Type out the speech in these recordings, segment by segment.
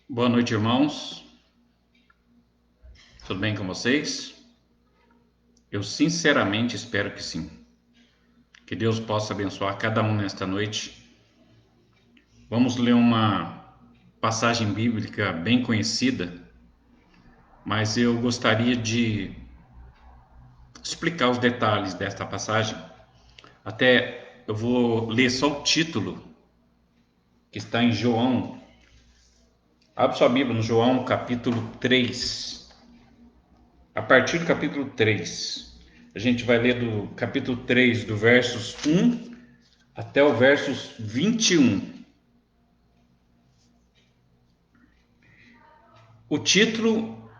Boa noite, irmãos. Tudo bem com vocês? Eu sinceramente espero que sim. Que Deus possa abençoar cada um nesta noite. Vamos ler uma passagem bíblica bem conhecida, mas eu gostaria de explicar os detalhes desta passagem. Até eu vou ler só o título, que está em João. Abre sua Bíblia no João capítulo 3. A partir do capítulo 3. A gente vai ler do capítulo 3, do versos 1 até o versos 21. O título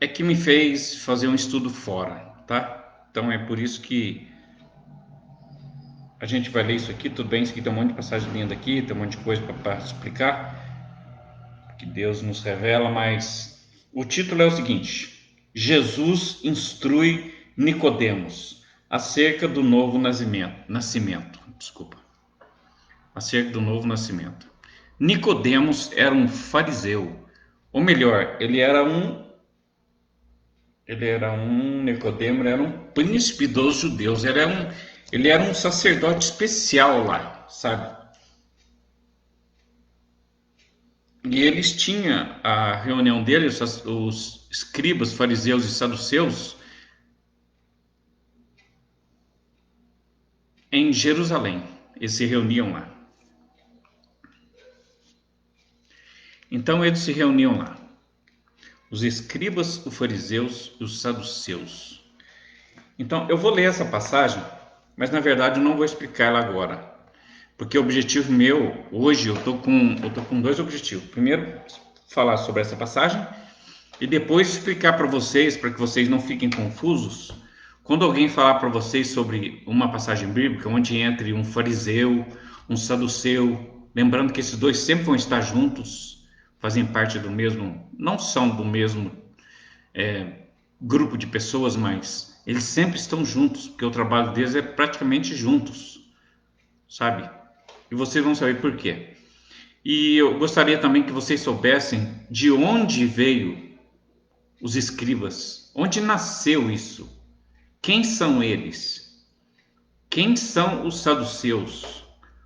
é que me fez fazer um estudo fora, tá? Então é por isso que a gente vai ler isso aqui. Tudo bem, isso aqui tem um monte de passagem linda aqui, tem um monte de coisa para explicar, que Deus nos revela, mas o título é o seguinte: Jesus instrui Nicodemos acerca do novo nascimento, desculpa, acerca do novo nascimento. Nicodemos era um fariseu, ou melhor, Nicodemo era um príncipe dos judeus, ele era um sacerdote especial lá, sabe? E eles tinham a reunião deles, os escribas, fariseus e saduceus, em Jerusalém. Eles se reuniam lá. Então eles se reuniam lá. Os escribas, os fariseus e os saduceus. Então eu vou ler essa passagem, mas na verdade eu não vou explicar ela agora. Porque o objetivo meu, hoje, eu tô com dois objetivos. Primeiro, falar sobre essa passagem e depois explicar para que vocês não fiquem confusos. Quando alguém falar para vocês sobre uma passagem bíblica onde entre um fariseu, um saduceu, lembrando que esses dois sempre vão estar juntos, fazem parte do mesmo, não são do mesmo grupo de pessoas, mas eles sempre estão juntos, porque o trabalho deles é praticamente juntos, sabe? E vocês vão saber por quê. E eu gostaria também que vocês soubessem de onde veio os escribas, onde nasceu isso, quem são eles, quem são os saduceus,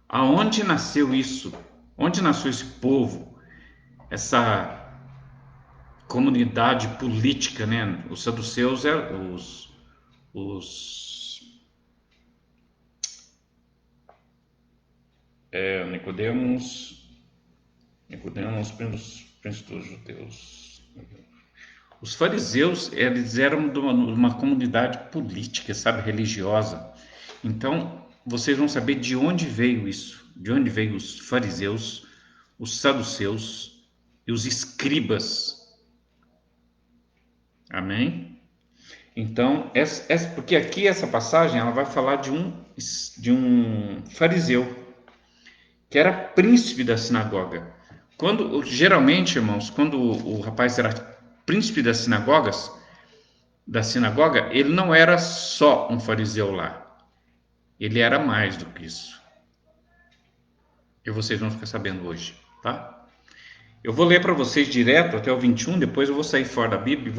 aonde nasceu isso, onde nasceu esse povo, essa comunidade política, né? Os saduceus eram os Nicodemos, príncipes dos judeus. Os fariseus, eles eram de uma comunidade política, sabe, religiosa. Então, vocês vão saber de onde veio isso, de onde veio os fariseus, os saduceus e os escribas. Amém? Então, porque aqui essa passagem ela vai falar de um fariseu que era príncipe da sinagoga. Geralmente, irmãos, quando o rapaz era príncipe da sinagoga, ele não era só um fariseu lá. Ele era mais do que isso. E vocês vão ficar sabendo hoje, tá? Eu vou ler para vocês direto até o 21, depois eu vou sair fora da Bíblia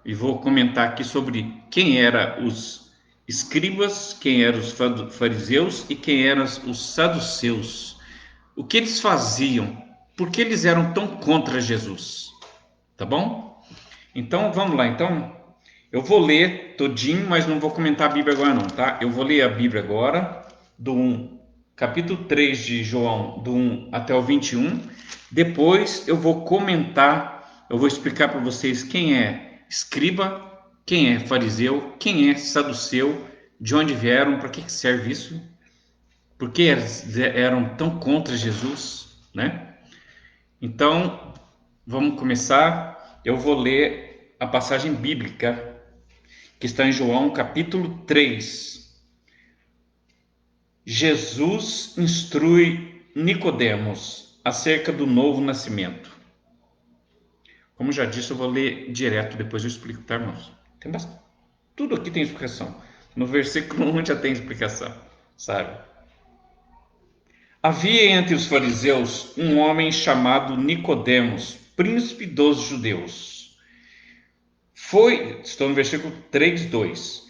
e vou comentar aqui sobre quem eram os escribas, quem eram os fariseus e quem eram os saduceus. O que eles faziam? Por que eles eram tão contra Jesus? Tá bom? Então vamos lá. Então eu vou ler todinho, mas não vou comentar a Bíblia agora não, tá? Eu vou ler a Bíblia agora, capítulo 3 de João, do 1 até o 21. Depois eu vou comentar, eu vou explicar para vocês quem é escriba, quem é fariseu, quem é saduceu, de onde vieram, para que serve isso, por que eles eram tão contra Jesus, né? Então, vamos começar. Eu vou ler a passagem bíblica que está em João capítulo 3. Jesus instrui Nicodemos acerca do novo nascimento. Como já disse, eu vou ler direto, depois eu explico, tá, irmãos? Tudo aqui tem explicação. No versículo 1 já tem explicação, sabe? Havia entre os fariseus um homem chamado Nicodemos, príncipe dos judeus. Estou no versículo 3:2.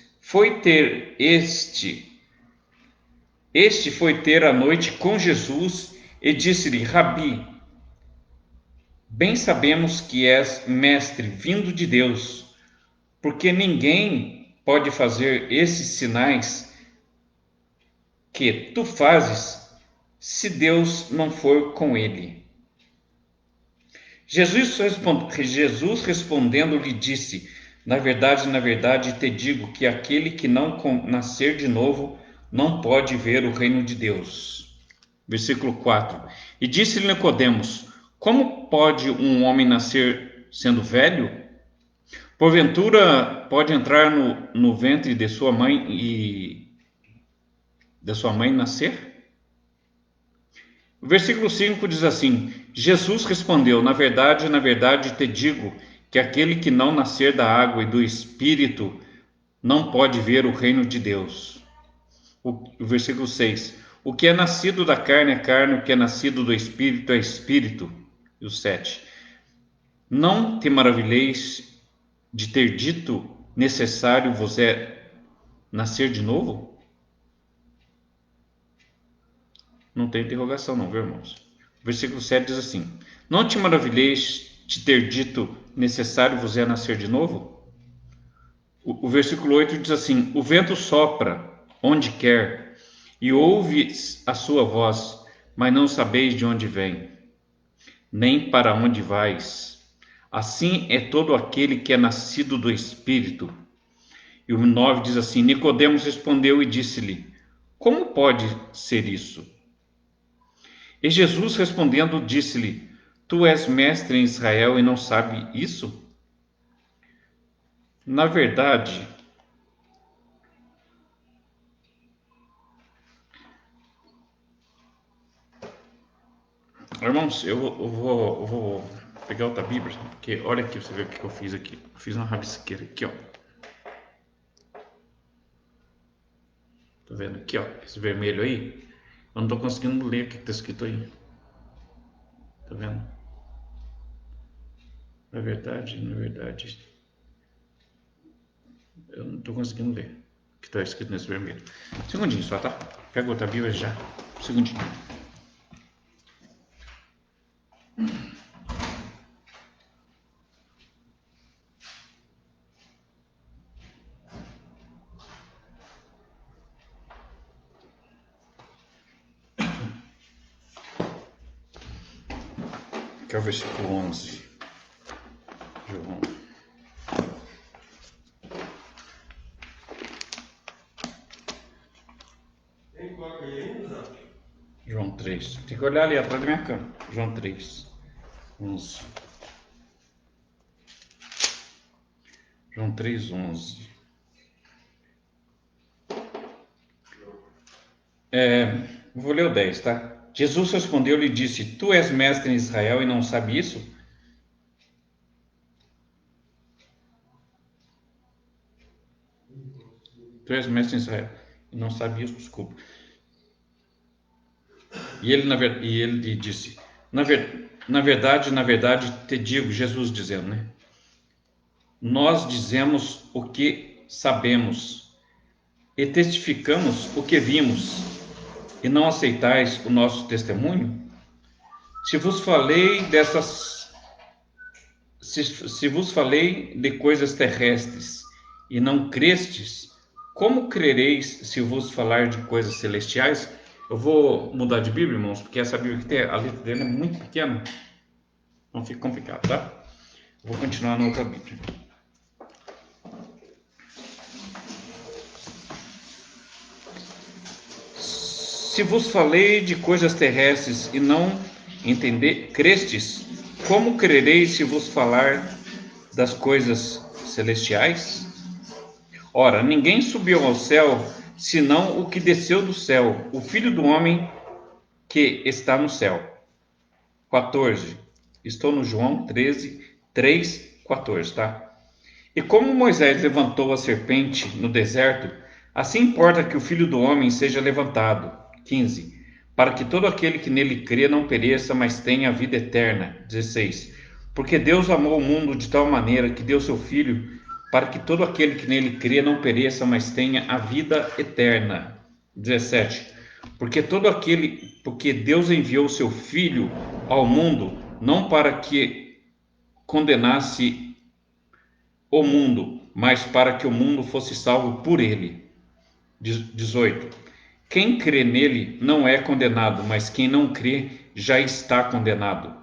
Este foi ter a noite com Jesus e disse-lhe: Rabi, bem sabemos que és mestre vindo de Deus, porque ninguém pode fazer esses sinais que tu fazes se Deus não for com ele. Jesus respondendo lhe disse: na verdade te digo que aquele que não nascer de novo não pode ver o reino de Deus. Versículo 4. E disse-lhe Nicodemos: como pode um homem nascer sendo velho? Porventura pode entrar no ventre de sua mãe e nascer? O versículo 5 diz assim: Jesus respondeu: na verdade te digo que aquele que não nascer da água e do Espírito não pode ver o reino de Deus. O versículo 6: o que é nascido da carne é carne, o que é nascido do Espírito é Espírito. E o 7: não te maravilheis de ter dito: necessário vos é nascer de novo? Não tem interrogação não, viu, irmãos? O versículo 7 diz assim: não te maravilheis de ter dito: necessário vos é nascer de novo? O versículo 8 diz assim: o vento sopra onde quer e ouves a sua voz, mas não sabeis de onde vem, nem para onde vais. Assim é todo aquele que é nascido do Espírito. E o 9 diz assim: Nicodemos respondeu e disse-lhe: como pode ser isso? E Jesus respondendo disse-lhe: tu és mestre em Israel e não sabe isso? Na verdade, irmãos, eu vou pegar outra Bíblia, porque olha aqui, você vê o que eu fiz aqui. Eu fiz uma rabisqueira aqui, ó. Tá vendo aqui, ó, esse vermelho aí? Eu não tô conseguindo ler o que tá escrito aí. Tá vendo? Na verdade, eu não tô conseguindo ler o que tá escrito nesse vermelho. Segundinho só, tá? Pega outra Bíblia já. Segundinho. Que é o versículo 11. João. João 3. Tem que olhar ali atrás da minha cama. João 3. 11. João 3, 11. Vou ler o 10, tá? Jesus respondeu-lhe e disse: tu és mestre em Israel e não sabe isso? Tu és mestre em Israel e não sabe isso, desculpa. E ele lhe disse: na verdade te digo, Jesus dizendo, né? Nós dizemos o que sabemos e testificamos o que vimos, e não aceitais o nosso testemunho? Se vos falei dessas, se vos falei de coisas terrestres e não crestes, como crereis se vos falar de coisas celestiais? Eu vou mudar de Bíblia, irmãos, porque essa Bíblia que tem, a letra dele é muito pequena, não fica complicado, tá? Eu vou continuar na outra Bíblia. Se vos falei de coisas terrestres e não crestes, como crereis se vos falar das coisas celestiais? Ora, ninguém subiu ao céu, senão o que desceu do céu, o Filho do Homem que está no céu. 14. Estou no João 13, 3, 14, tá? E como Moisés levantou a serpente no deserto, assim importa que o Filho do Homem seja levantado. 15. para que todo aquele que nele crê não pereça, mas tenha a vida eterna. 16. Porque Deus amou o mundo de tal maneira que deu seu Filho, para que todo aquele que nele crê não pereça, mas tenha a vida eterna. 17. Porque Deus enviou seu Filho ao mundo, não para que condenasse o mundo, mas para que o mundo fosse salvo por ele. 18. Quem crê nele não é condenado, mas quem não crê já está condenado,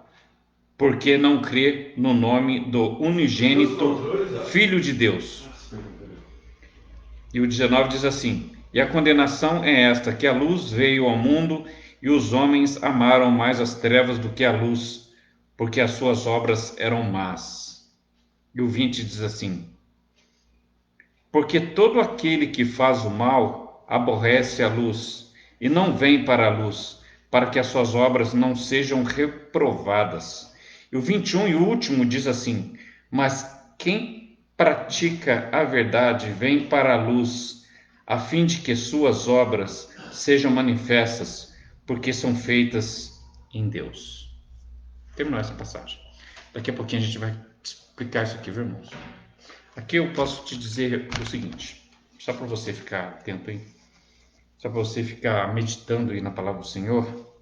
porque não crê no nome do unigênito Filho de Deus. E o 19 diz assim: e a condenação é esta, que a luz veio ao mundo, e os homens amaram mais as trevas do que a luz, porque as suas obras eram más. E o 20 diz assim: porque todo aquele que faz o mal aborrece a luz, e não vem para a luz, para que as suas obras não sejam reprovadas. E o 21 e o último diz assim: mas quem pratica a verdade vem para a luz, a fim de que suas obras sejam manifestas, porque são feitas em Deus. Terminou essa passagem. Daqui a pouquinho a gente vai explicar isso aqui, viu, irmãos? Aqui eu posso te dizer o seguinte, só para você ficar atento aí, só para você ficar meditando aí na palavra do Senhor.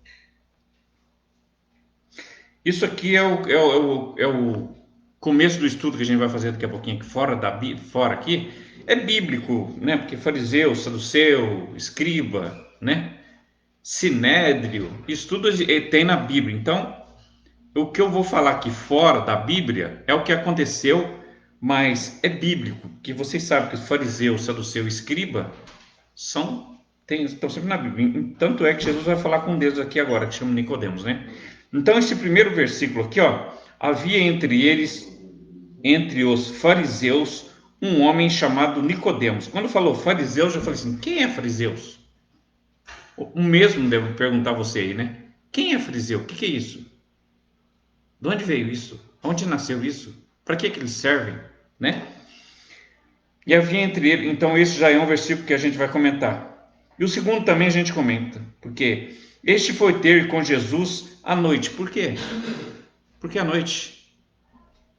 Isso aqui é o começo do estudo que a gente vai fazer daqui a pouquinho aqui, fora aqui, é bíblico, né? Porque fariseu, saduceu, escriba, né? Sinédrio, isso tudo tem na Bíblia. Então, o que eu vou falar aqui fora da Bíblia é o que aconteceu, mas é bíblico, que vocês sabem que os fariseus, saduceu e escriba estão sempre na Bíblia. Tanto é que Jesus vai falar com um deles aqui agora, que chama Nicodemos, né? Então, esse primeiro versículo aqui, ó, havia entre eles, entre os fariseus, um homem chamado Nicodemos. Quando falou fariseus, eu falei assim, quem é fariseus? O mesmo deve perguntar a você aí, né? Quem é fariseu? O que é isso? De onde veio isso? Onde nasceu isso? Para que eles servem? Né? E havia entre eles, então esse já é um versículo que a gente vai comentar. E o segundo também a gente comenta, porque este foi ter com Jesus à noite. Por quê? Porque à noite.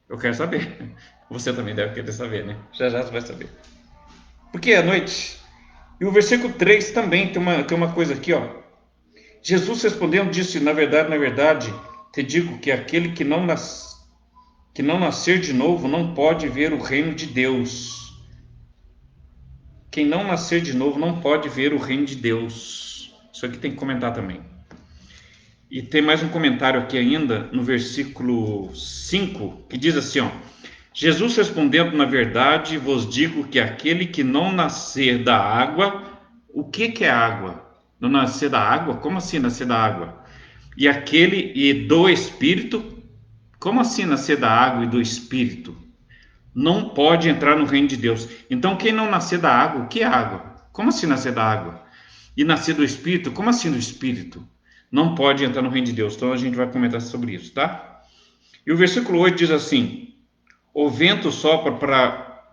Eu quero saber. Você também deve querer saber, né? Já já você vai saber. Porque à noite. E o versículo 3 também tem uma coisa aqui, ó. Jesus respondendo disse, na verdade, te digo que aquele que não nascer de novo não pode ver o reino de Deus. Quem não nascer de novo não pode ver o reino de Deus. Isso aqui tem que comentar também. E tem mais um comentário aqui ainda, no versículo 5, que diz assim, ó. Jesus respondendo, na verdade, vos digo que aquele que não nascer da água... O que é água? Não nascer da água? Como assim nascer da água? E do Espírito? Como assim nascer da água e do Espírito? Não pode entrar no reino de Deus. Então, quem não nascer da água, o que é água? Como assim nascer da água? E nascer do Espírito, como assim do Espírito? Não pode entrar no reino de Deus. Então, a gente vai comentar sobre isso, tá? E o versículo 8 diz assim, o vento sopra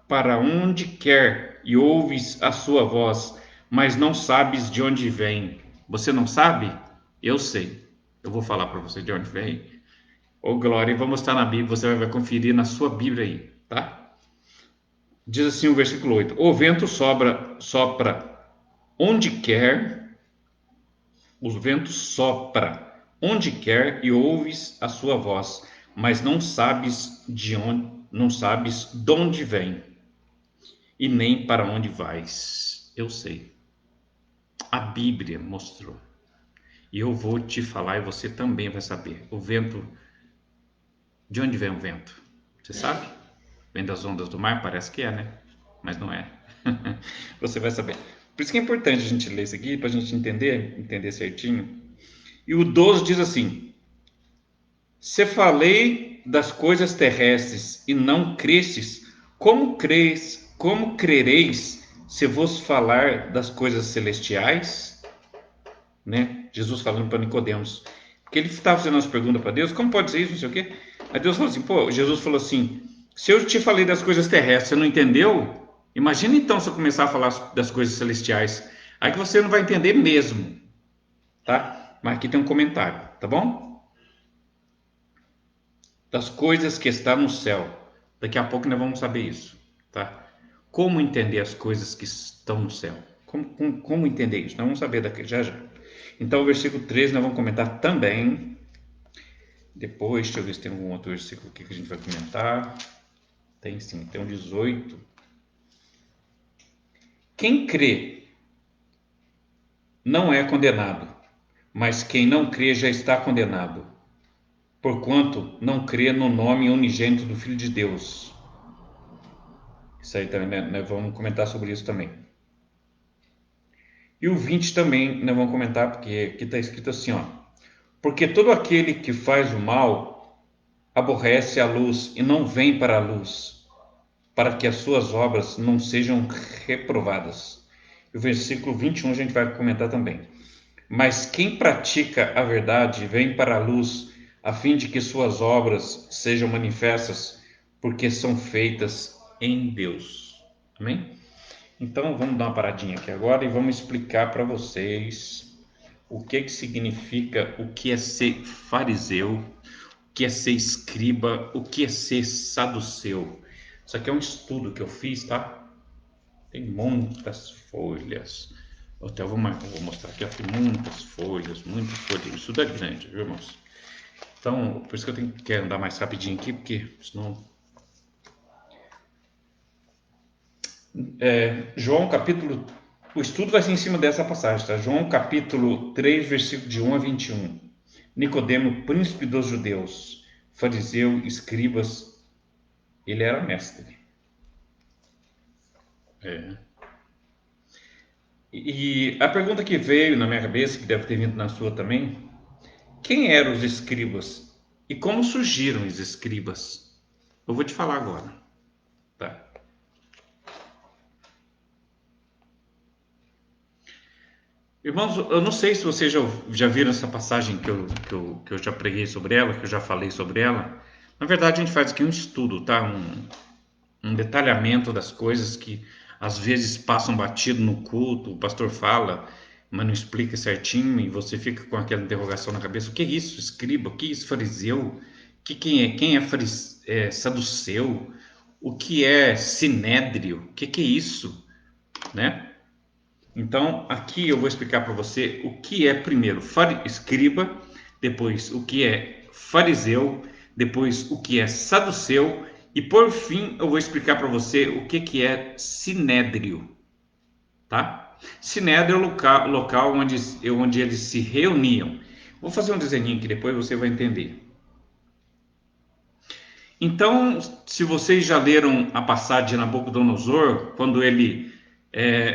para onde quer e ouves a sua voz, mas não sabes de onde vem. Você não sabe? Eu sei. Eu vou falar para você de onde vem. Ô, glória, vamos estar na Bíblia, você vai conferir na sua Bíblia aí, tá? Diz assim o versículo 8: o vento sopra onde quer, o vento sopra onde quer e ouves a sua voz, mas não sabes de onde vem e nem para onde vais. Eu sei. A Bíblia mostrou. E eu vou te falar e você também vai saber. O vento, de onde vem o vento? Você sabe? Vem das ondas do mar? Parece que é, né? Mas não é. Você vai saber. Por isso que é importante a gente ler isso aqui, para a gente entender certinho. E o 12 diz assim: se falei das coisas terrestres e não crestes, como crereis se vos falar das coisas celestiais? Né? Jesus falando para Nicodemos. Porque ele estava fazendo umas perguntas para Deus, como pode ser isso, não sei o quê. Aí Deus falou assim, Jesus falou assim, se eu te falei das coisas terrestres, você não entendeu? Imagina então se eu começar a falar das coisas celestiais. Aí que você não vai entender mesmo, tá? Mas aqui tem um comentário, tá bom? Das coisas que está no céu. Daqui a pouco nós vamos saber isso, tá? Como entender as coisas que estão no céu? Como entender isso? Nós vamos saber daqui já já. Então, o versículo 13 nós vamos comentar também. Depois, deixa eu ver se tem algum outro versículo aqui que a gente vai comentar. Tem sim, tem um 18. Quem crê não é condenado, mas quem não crê já está condenado, porquanto não crê no nome unigênito do Filho de Deus. Isso aí também, né? Nós vamos comentar sobre isso também. E o 20 também nós vamos comentar, porque aqui está escrito assim, ó. Porque todo aquele que faz o mal aborrece a luz e não vem para a luz, para que as suas obras não sejam reprovadas. E o versículo 21 a gente vai comentar também. Mas quem pratica a verdade vem para a luz, a fim de que suas obras sejam manifestas, porque são feitas em Deus. Amém? Então vamos dar uma paradinha aqui agora e vamos explicar para vocês o que significa, o que é ser fariseu, o que é ser escriba, o que é ser saduceu. Isso aqui é um estudo que eu fiz, tá? Tem muitas folhas. Até vou mostrar aqui, ó, tem muitas folhas, muitas folhas. O estudo é grande, viu, irmãos? Então, por isso que eu tenho que andar mais rapidinho aqui, porque senão. João capítulo. O estudo vai ser em cima dessa passagem, tá? João capítulo 3, versículo de 1 a 21. Nicodemo, príncipe dos judeus, fariseu, escribas, ele era mestre. É. E a pergunta que veio na minha cabeça, que deve ter vindo na sua também, quem eram os escribas e como surgiram os escribas? Eu vou te falar agora, tá? Irmãos, eu não sei se vocês já viram essa passagem que eu já preguei sobre ela, que eu já falei sobre ela. Na verdade, a gente faz aqui um estudo, tá? Um detalhamento das coisas que às vezes passam batido no culto, o pastor fala, mas não explica certinho e você fica com aquela interrogação na cabeça: o que é isso, escriba? O que é isso, fariseu? Quem é saduceu? O que é sinédrio? O que é isso, né? Então, aqui eu vou explicar para você o que é primeiro escriba, depois o que é fariseu, depois o que é saduceu e por fim eu vou explicar para você o que é sinédrio, tá? Sinédrio é o local onde eles se reuniam. Vou fazer um desenho aqui depois você vai entender. Então, se vocês já leram a passagem de Nabucodonosor, quando ele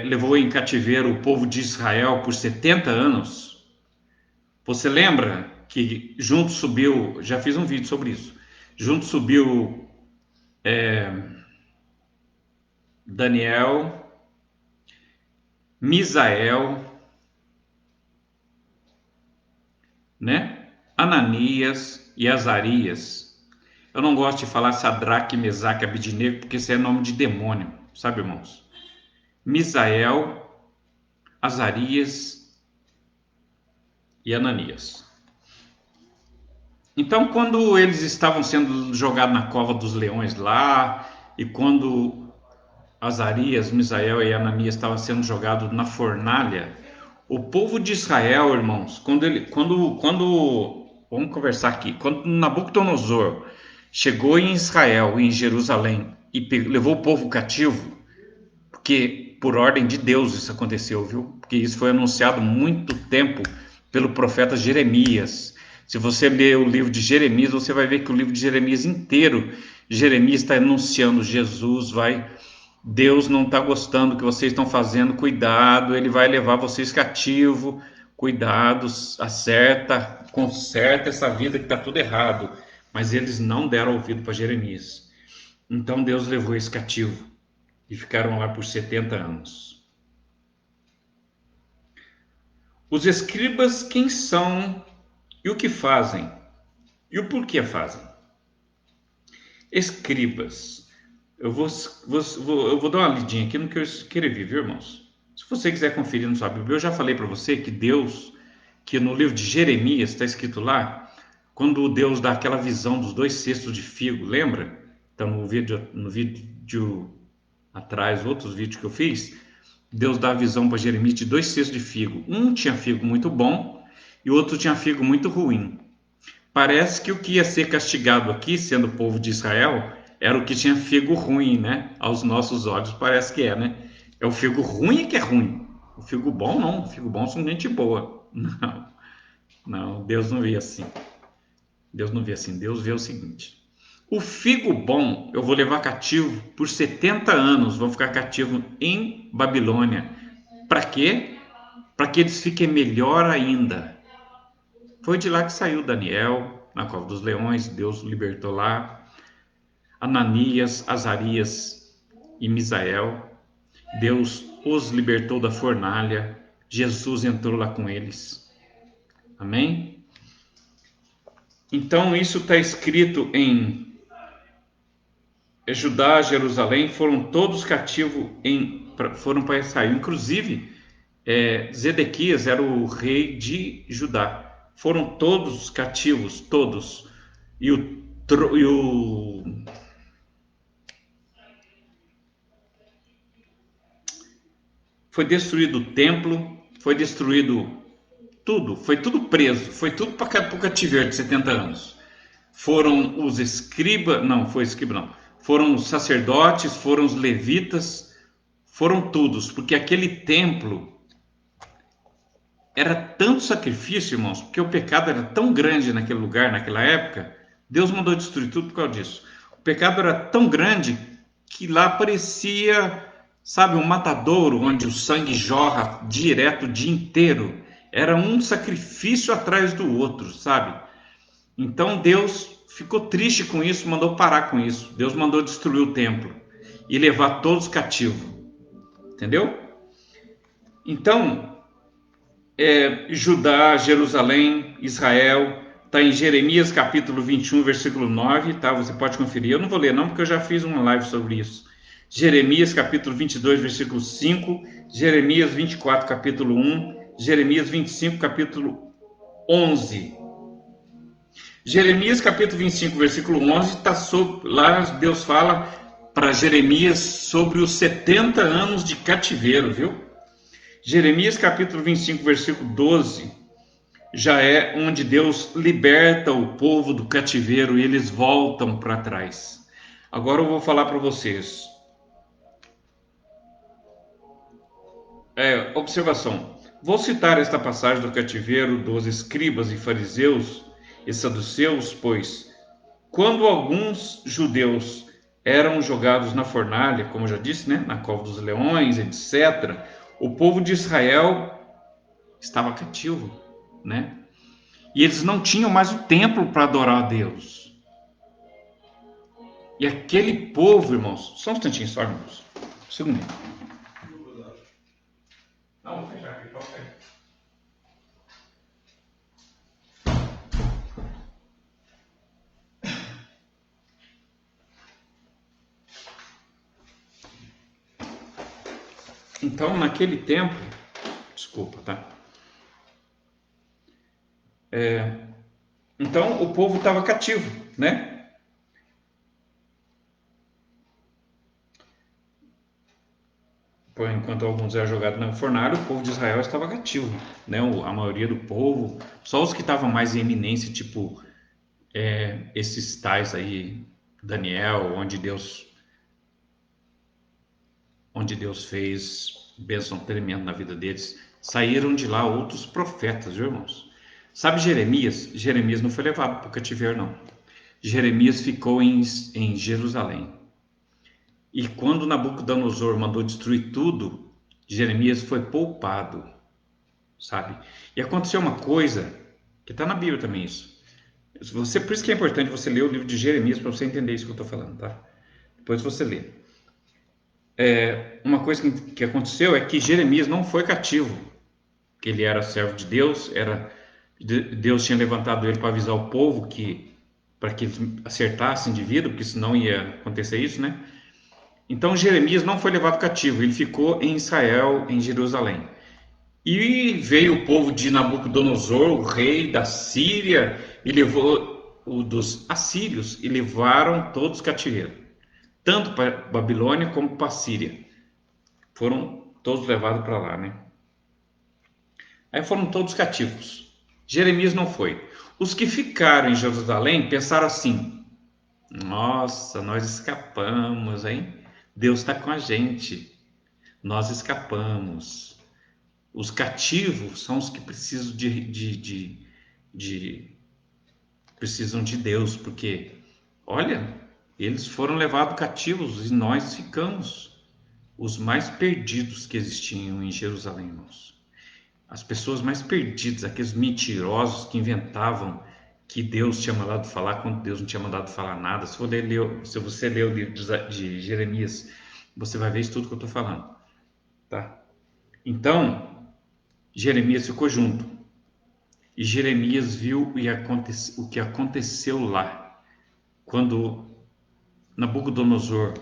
levou em cativeiro o povo de Israel por 70 anos, você lembra que junto subiu, já fiz um vídeo sobre isso, junto subiu Daniel, Misael, né? Ananias e Azarias. Eu não gosto de falar Sadraque, Mesaque e Abidnego, porque isso é nome de demônio, sabe, irmãos? Misael, Azarias e Ananias. Então, quando eles estavam sendo jogados na cova dos leões lá, e quando Azarias, Misael e Ananias estavam sendo jogados na fornalha, o povo de Israel, irmãos, vamos conversar aqui, quando Nabucodonosor chegou em Israel, em Jerusalém, e levou o povo cativo, porque por ordem de Deus isso aconteceu, viu? Porque isso foi anunciado muito tempo pelo profeta Jeremias. Se você ler o livro de Jeremias, você vai ver que o livro de Jeremias inteiro, Jeremias está anunciando: Jesus vai, Deus não está gostando do que vocês estão fazendo, cuidado, ele vai levar vocês cativo, cuidado, acerta, conserta essa vida que está tudo errado. Mas eles não deram ouvido para Jeremias. Então Deus levou esse cativo e ficaram lá por 70 anos. Os escribas, quem são e o que fazem? E o porquê fazem? Escribas. Eu vou dar uma lidinha aqui no que eu escrevi, viu, irmãos? Se você quiser conferir na sua Bíblia, eu já falei para você que Deus, que no livro de Jeremias está escrito lá, quando Deus dá aquela visão dos 2 cestos de figo, lembra? Então no vídeo atrás, outros vídeos que eu fiz, Deus dá a visão para Jeremias de 2 cestos de figo. Um tinha figo muito bom e o outro tinha figo muito ruim. Parece que o que ia ser castigado aqui, sendo o povo de Israel, era o que tinha figo ruim, né? Aos nossos olhos parece que é, né? É o figo ruim que é ruim. O figo bom não, o figo bom são gente boa. Não, não, Deus não vê assim. Deus não vê assim, Deus vê o seguinte: o figo bom eu vou levar cativo por 70 anos, vão ficar cativo em Babilônia. Para quê? Para que eles fiquem melhor ainda. Foi de lá que saiu Daniel, na cova dos leões, Deus o libertou lá. Ananias, Azarias e Misael, Deus os libertou da fornalha, Jesus entrou lá com eles. Amém? Então isso está escrito em Judá, Jerusalém, foram todos cativos, foram para Israel. Inclusive, Zedequias era o rei de Judá. Foram todos cativos, todos. Foi destruído o templo, foi destruído tudo, foi tudo preso, foi tudo para o cativeiro de 70 anos. Foram os escribas, não, foi escriba não, foram os sacerdotes, foram os levitas, foram todos, porque aquele templo era tanto sacrifício, irmãos, porque o pecado era tão grande naquele lugar, naquela época, Deus mandou destruir tudo por causa disso. O pecado era tão grande que lá parecia, sabe, um matadouro onde o sangue jorra direto o dia inteiro. Era um sacrifício atrás do outro, sabe? Então Deus ficou triste com isso, mandou parar com isso. Deus mandou destruir o templo e levar todos cativos. Entendeu? Então, Judá, Jerusalém, Israel, está em Jeremias capítulo 21, versículo 9, tá? Você pode conferir. Eu não vou ler não, porque eu já fiz uma live sobre isso. Jeremias capítulo 22, versículo 5, Jeremias 24, capítulo 1, Jeremias 25, capítulo 11. Jeremias capítulo 25, versículo 11, lá Deus fala para Jeremias sobre os 70 anos de cativeiro, viu? Jeremias capítulo 25, versículo 12, já é onde Deus liberta o povo do cativeiro e eles voltam para trás. Agora eu vou falar para vocês. Observação. Vou citar esta passagem do cativeiro dos escribas e fariseus e saduceus, pois quando alguns judeus eram jogados na fornalha, como eu já disse, né, na cova dos leões, etc., o povo de Israel estava cativo, né? E eles não tinham mais o templo para adorar a Deus. E aquele povo, irmãos, só um instantinho, só, irmãos. Um segundinho. Não, vou fechar aqui, toca aí. Então, naquele tempo, desculpa, tá? Então, o povo estava cativo, né? Enquanto alguns eram jogados na fornalha, o povo de Israel estava cativo, né? A maioria do povo, só os que estavam mais em eminência, tipo esses tais aí, Daniel, onde Deus fez bênção tremenda na vida deles, saíram de lá outros profetas, viu, irmãos? Sabe Jeremias? Jeremias não foi levado para o cativeiro, não. Jeremias ficou em Jerusalém. E quando Nabucodonosor mandou destruir tudo, Jeremias foi poupado, sabe? E aconteceu uma coisa, que está na Bíblia também isso. Por isso que é importante você ler o livro de Jeremias para você entender isso que eu estou falando, tá? Depois você lê. Uma coisa que aconteceu é que Jeremias não foi cativo, que ele era servo de Deus, Deus tinha levantado ele para avisar o povo para que eles acertassem de vida, porque senão ia acontecer isso, né? Então Jeremias não foi levado cativo, ele ficou em Israel, em Jerusalém. E veio o povo de Nabucodonosor, o rei da Síria, e levou o dos assírios e levaram todos cativeiro, tanto para Babilônia como para a Síria. Foram todos levados para lá, né? Aí foram todos cativos. Jeremias não foi. Os que ficaram em Jerusalém pensaram assim: nossa, nós escapamos, hein? Deus está com a gente. Nós escapamos. Os cativos são os que precisam precisam de Deus, porque, olha, eles foram levados cativos e nós ficamos os mais perdidos que existiam em Jerusalém, irmãos. As pessoas mais perdidas, aqueles mentirosos que inventavam que Deus tinha mandado falar quando Deus não tinha mandado falar nada. Se você ler o livro de Jeremias, você vai ver isso tudo que eu estou falando, tá? Então, Jeremias ficou junto. E Jeremias viu o que aconteceu lá, quando Nabucodonosor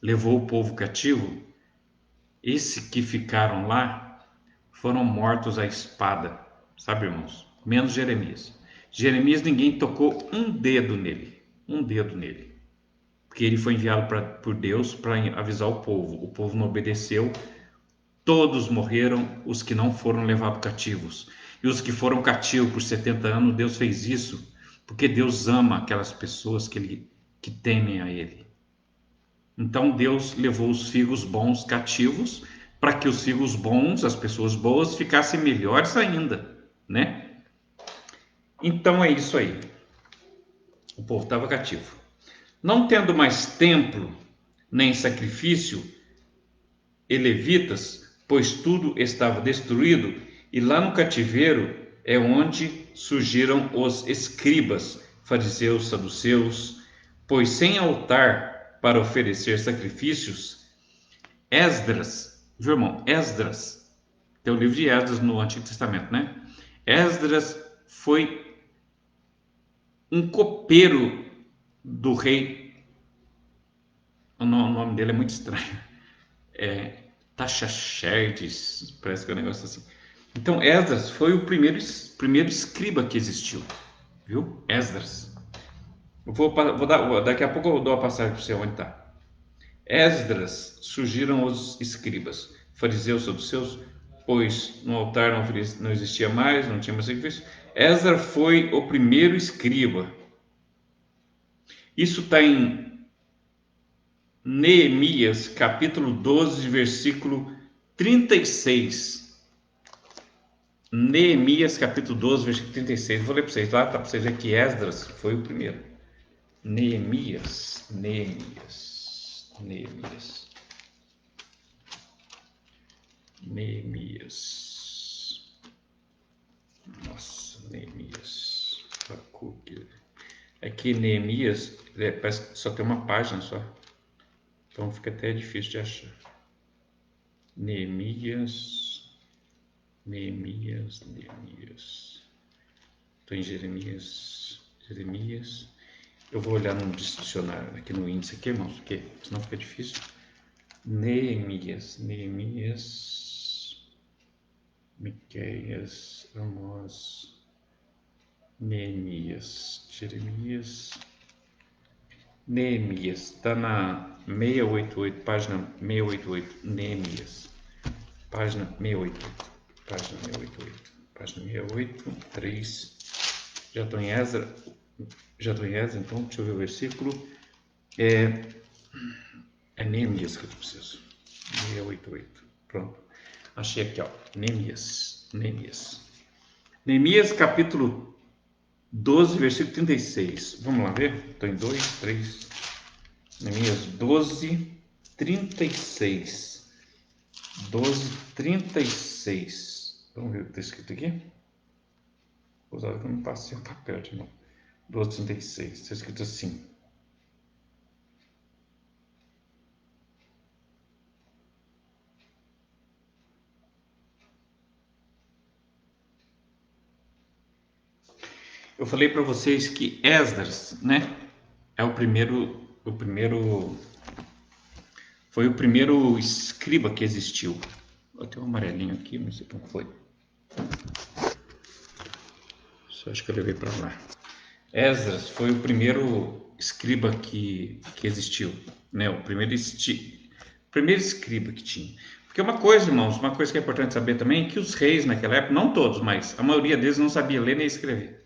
levou o povo cativo. Esses que ficaram lá foram mortos à espada, sabe, irmãos? Menos Jeremias. Jeremias, ninguém tocou um dedo nele, porque ele foi enviado por Deus para avisar o povo. O povo não obedeceu, todos morreram, os que não foram levados cativos. E os que foram cativos por 70 anos, Deus fez isso porque Deus ama aquelas pessoas que temem a Ele. Então Deus levou os filhos bons cativos para que os filhos bons, as pessoas boas, ficassem melhores ainda, né? Então é isso aí. O povo estava cativo. Não tendo mais templo nem sacrifício e levitas, pois tudo estava destruído, e lá no cativeiro é onde surgiram os escribas, fariseus, saduceus, pois sem altar para oferecer sacrifícios, Esdras, viu, irmão? Esdras, tem o livro de Esdras no Antigo Testamento, né? Esdras foi um copeiro do rei, o nome dele é muito estranho, Taxaxerxes, parece que é um negócio assim. Então, Esdras foi o primeiro escriba que existiu, viu? Esdras. Daqui a pouco eu dou a passagem para você onde está. Esdras surgiram os escribas, fariseus, saduceus, pois no altar não existia mais, não tinha mais sacrifício. Esdras foi o primeiro escriba. Isso está em Neemias, capítulo 12, versículo 36. Neemias, capítulo 12, versículo 36. Vou ler para vocês lá, tá? Para vocês verem que Esdras foi o primeiro. Neemias. Nossa, Neemias. É que Neemias parece que só tem uma página só. Então fica até difícil de achar. Neemias. Estou em Jeremias. Eu vou olhar no dicionário, aqui no índice aqui, irmãos, porque senão fica difícil. Neemias. Miqueias, Amós, Neemias, Jeremias, Neemias, está na 688, página 688, Neemias, página 688, página 688, 3, já estou em Esdras, então deixa eu ver o versículo, é Neemias que eu preciso, 688, pronto, achei aqui, ó, Neemias, capítulo 12, versículo 36. Vamos lá ver? Estou em 2, 3. Neemias 12, 36. 12, 36. Vamos ver o que está escrito aqui? Usar que eu não passei o papel de novo. 12, 36. Está escrito assim. Eu falei para vocês que Esdras, né, é foi o primeiro escriba que existiu. Eu tenho um amarelinho aqui, não sei como foi. Só acho que eu levei para lá. Esdras foi o primeiro escriba que existiu, né? O primeiro escriba que tinha. Porque uma coisa, irmãos, uma coisa que é importante saber também é que os reis naquela época, não todos, mas a maioria deles não sabia ler nem escrever.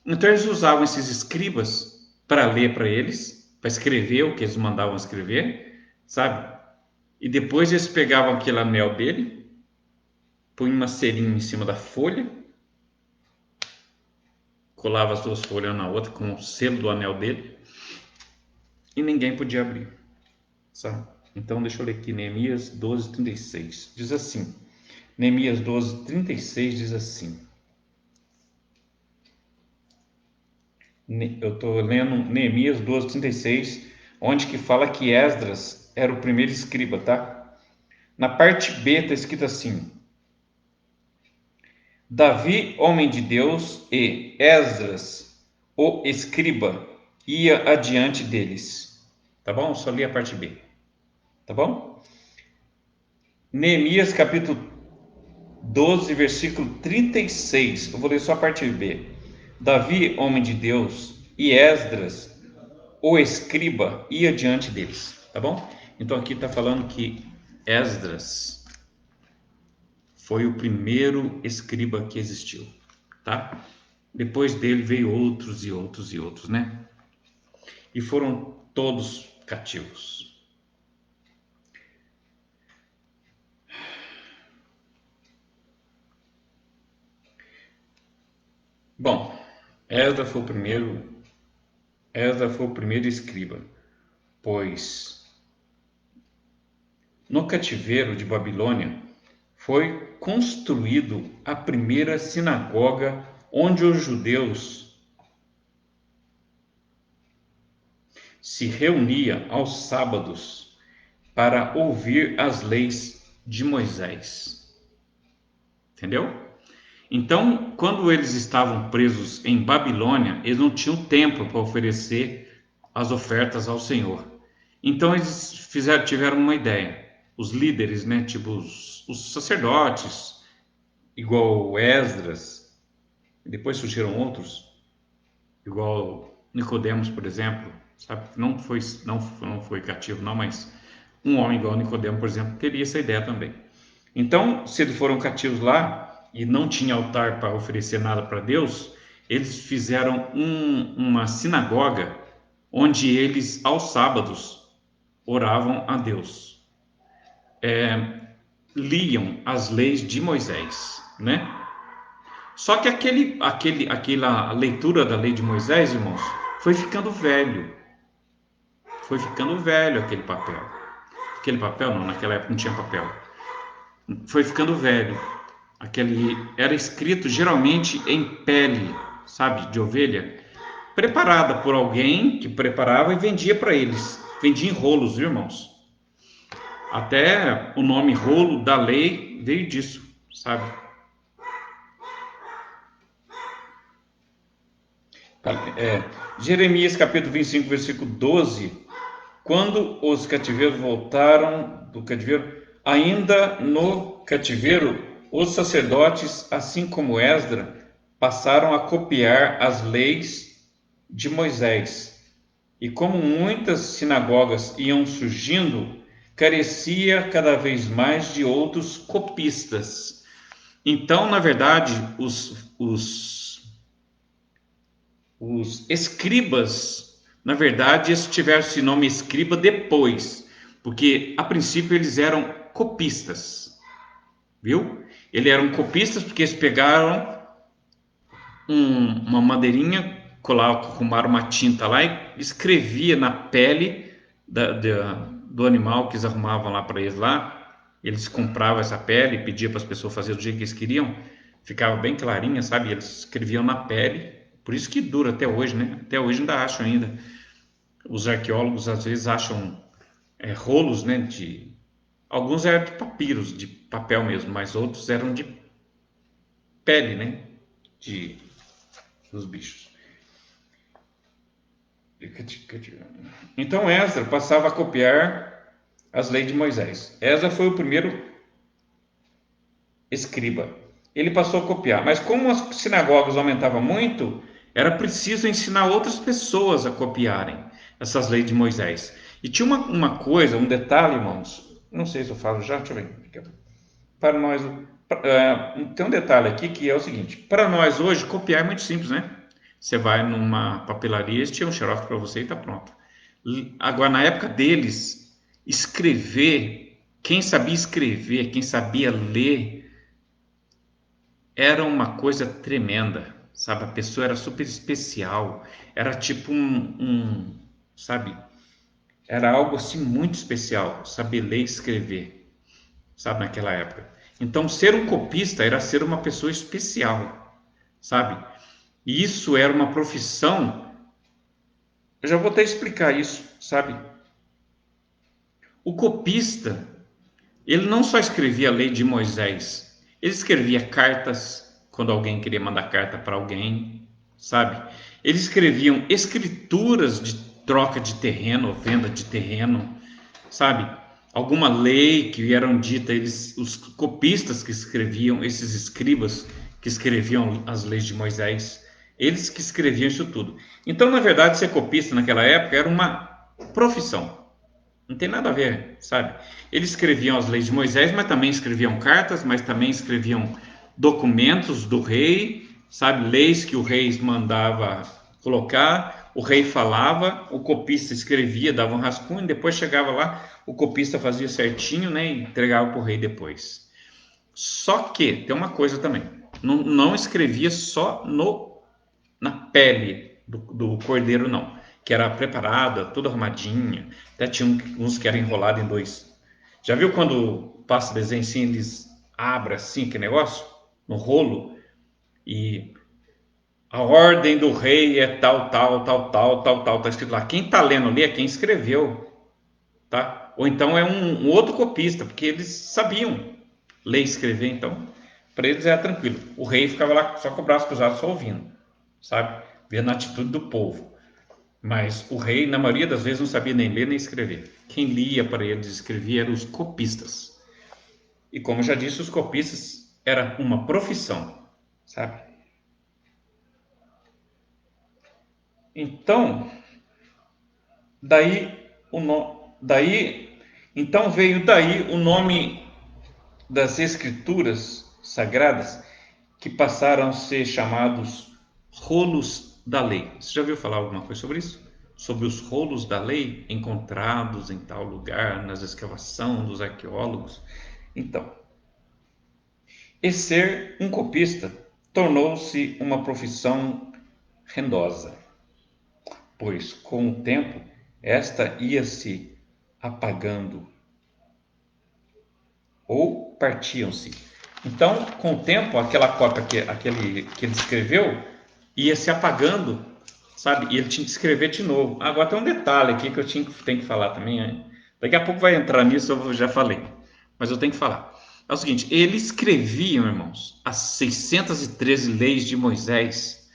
Então eles usavam esses escribas para ler para eles, para escrever o que eles mandavam escrever, sabe? E depois eles pegavam aquele anel dele, punham uma cerinha em cima da folha, colava as duas folhas na outra com o selo do anel dele e ninguém podia abrir, sabe? Então deixa eu ler aqui Neemias 12:36. Diz assim: Neemias 12:36 diz assim. Eu estou lendo Neemias 12:36, onde que fala que Esdras era o primeiro escriba, tá? Na parte B está escrito assim: Davi, homem de Deus, e Esdras, o escriba, ia adiante deles. Tá bom? Só li a parte B. Tá bom? Neemias capítulo 12, versículo 36. Eu vou ler só a parte B. Davi, homem de Deus, e Esdras, o escriba, ia diante deles. Tá bom? Então aqui está falando que Esdras foi o primeiro escriba que existiu, tá? Depois dele veio outros e outros e outros, né? E foram todos cativos. Bom, Esdras foi o primeiro escriba, pois no cativeiro de Babilônia foi construído a primeira sinagoga onde os judeus se reuniam aos sábados para ouvir as leis de Moisés. Entendeu? Então, quando eles estavam presos em Babilônia, eles não tinham tempo para oferecer as ofertas ao Senhor. Então, eles tiveram uma ideia. Os líderes, né, tipo os sacerdotes, igual Esdras, depois surgiram outros, igual Nicodemos, por exemplo, sabe? Não foi cativo, não, mas um homem igual Nicodemo, por exemplo, teria essa ideia também. Então, se eles foram cativos lá e não tinha altar para oferecer nada para Deus, eles fizeram uma sinagoga onde eles, aos sábados, oravam a Deus, liam as leis de Moisés, né? Só que aquela leitura da lei de Moisés, irmãos, foi ficando velho. Foi ficando velho aquele papel. Aquele papel não, naquela época não tinha papel. Foi ficando velho. Aquele era escrito geralmente em pele, sabe, de ovelha, preparada por alguém que preparava e vendia para eles. Vendia em rolos, viu, irmãos? Até o nome rolo da lei veio disso, sabe? Jeremias capítulo 25, versículo 12. Quando os cativeiros voltaram do cativeiro, ainda no cativeiro, os sacerdotes, assim como Esdras, passaram a copiar as leis de Moisés. E como muitas sinagogas iam surgindo, carecia cada vez mais de outros copistas. Então, na verdade, os escribas, na verdade, eles tiveram esse nome escriba depois, porque a princípio eles eram copistas, viu? Eles eram copistas porque eles pegaram uma madeirinha, arrumaram uma tinta lá e escrevia na pele do animal que eles arrumavam lá para eles lá. Eles compravam essa pele, pediam para as pessoas fazerem do jeito que eles queriam, ficava bem clarinha, sabe? Eles escreviam na pele, por isso que dura até hoje, né? Até hoje ainda acham ainda. Os arqueólogos às vezes acham rolos, né? Alguns eram de papiros, de papel mesmo, mas outros eram de pele, né? De, dos bichos. Então Esdras passava a copiar as leis de Moisés. Esdras foi o primeiro escriba. Ele passou a copiar, mas como as sinagogas aumentavam muito, era preciso ensinar outras pessoas a copiarem essas leis de Moisés. E tinha uma coisa, um detalhe, irmãos, não sei se eu falo já, deixa eu ver. Para nós, tem um detalhe aqui que é o seguinte: para nós hoje, copiar é muito simples, né? Você vai numa papelaria, eles tiram um xerox para você e está pronto. Agora, na época deles, escrever, quem sabia escrever, quem sabia ler, era uma coisa tremenda, sabe? A pessoa era super especial, era tipo sabe? Era algo assim muito especial, saber ler e escrever, sabe? Naquela época. Então, ser um copista era ser uma pessoa especial, sabe? E isso era uma profissão. Eu já vou até explicar isso, sabe? O copista, ele não só escrevia a lei de Moisés, ele escrevia cartas quando alguém queria mandar carta para alguém, sabe? Eles escreviam escrituras de troca de terreno, venda de terreno, sabe? Alguma lei que eram dita, os copistas que escreviam, esses escribas que escreviam as leis de Moisés, eles que escreviam isso tudo. Então, na verdade, ser copista naquela época era uma profissão. Não tem nada a ver, sabe? Eles escreviam as leis de Moisés, mas também escreviam cartas, mas também escreviam documentos do rei, sabe? Leis que o rei mandava colocar, o rei falava, o copista escrevia, dava um rascunho, depois chegava lá, o copista fazia certinho, né? E entregava para o rei depois. Só que tem uma coisa também, não escrevia só na pele do cordeiro, não, que era preparada, toda arrumadinha, até tinha uns que eram enrolados em dois. Já viu quando passa desenho assim, eles abrem assim, que negócio? No rolo, e a ordem do rei é tal, tal, tal, tal, tal, tal, tá escrito lá. Quem tá lendo ali é quem escreveu, tá? Ou então é um outro copista, porque eles sabiam ler e escrever, então para eles era tranquilo. O rei ficava lá só com o braço cruzado, só ouvindo, sabe? Vendo a atitude do povo. Mas o rei, na maioria das vezes, não sabia nem ler nem escrever. Quem lia para eles e escrevia eram os copistas. E como eu já disse, os copistas era uma profissão, sabe? Então, daí o no... daí então veio daí o nome das escrituras sagradas que passaram a ser chamados rolos da lei. Você já ouviu falar alguma coisa sobre isso? Sobre os rolos da lei encontrados em tal lugar, nas escavações dos arqueólogos? Então, e ser um copista tornou-se uma profissão rendosa, pois com o tempo esta ia se apagando ou partiam-se. Então, com o tempo, aquela cópia que ele escreveu ia se apagando, sabe? E ele tinha que escrever de novo. Agora tem um detalhe aqui que tenho que falar também. Né? Daqui a pouco vai entrar nisso, eu já falei. Mas eu tenho que falar. É o seguinte, eles escreviam, irmãos, as 613 leis de Moisés,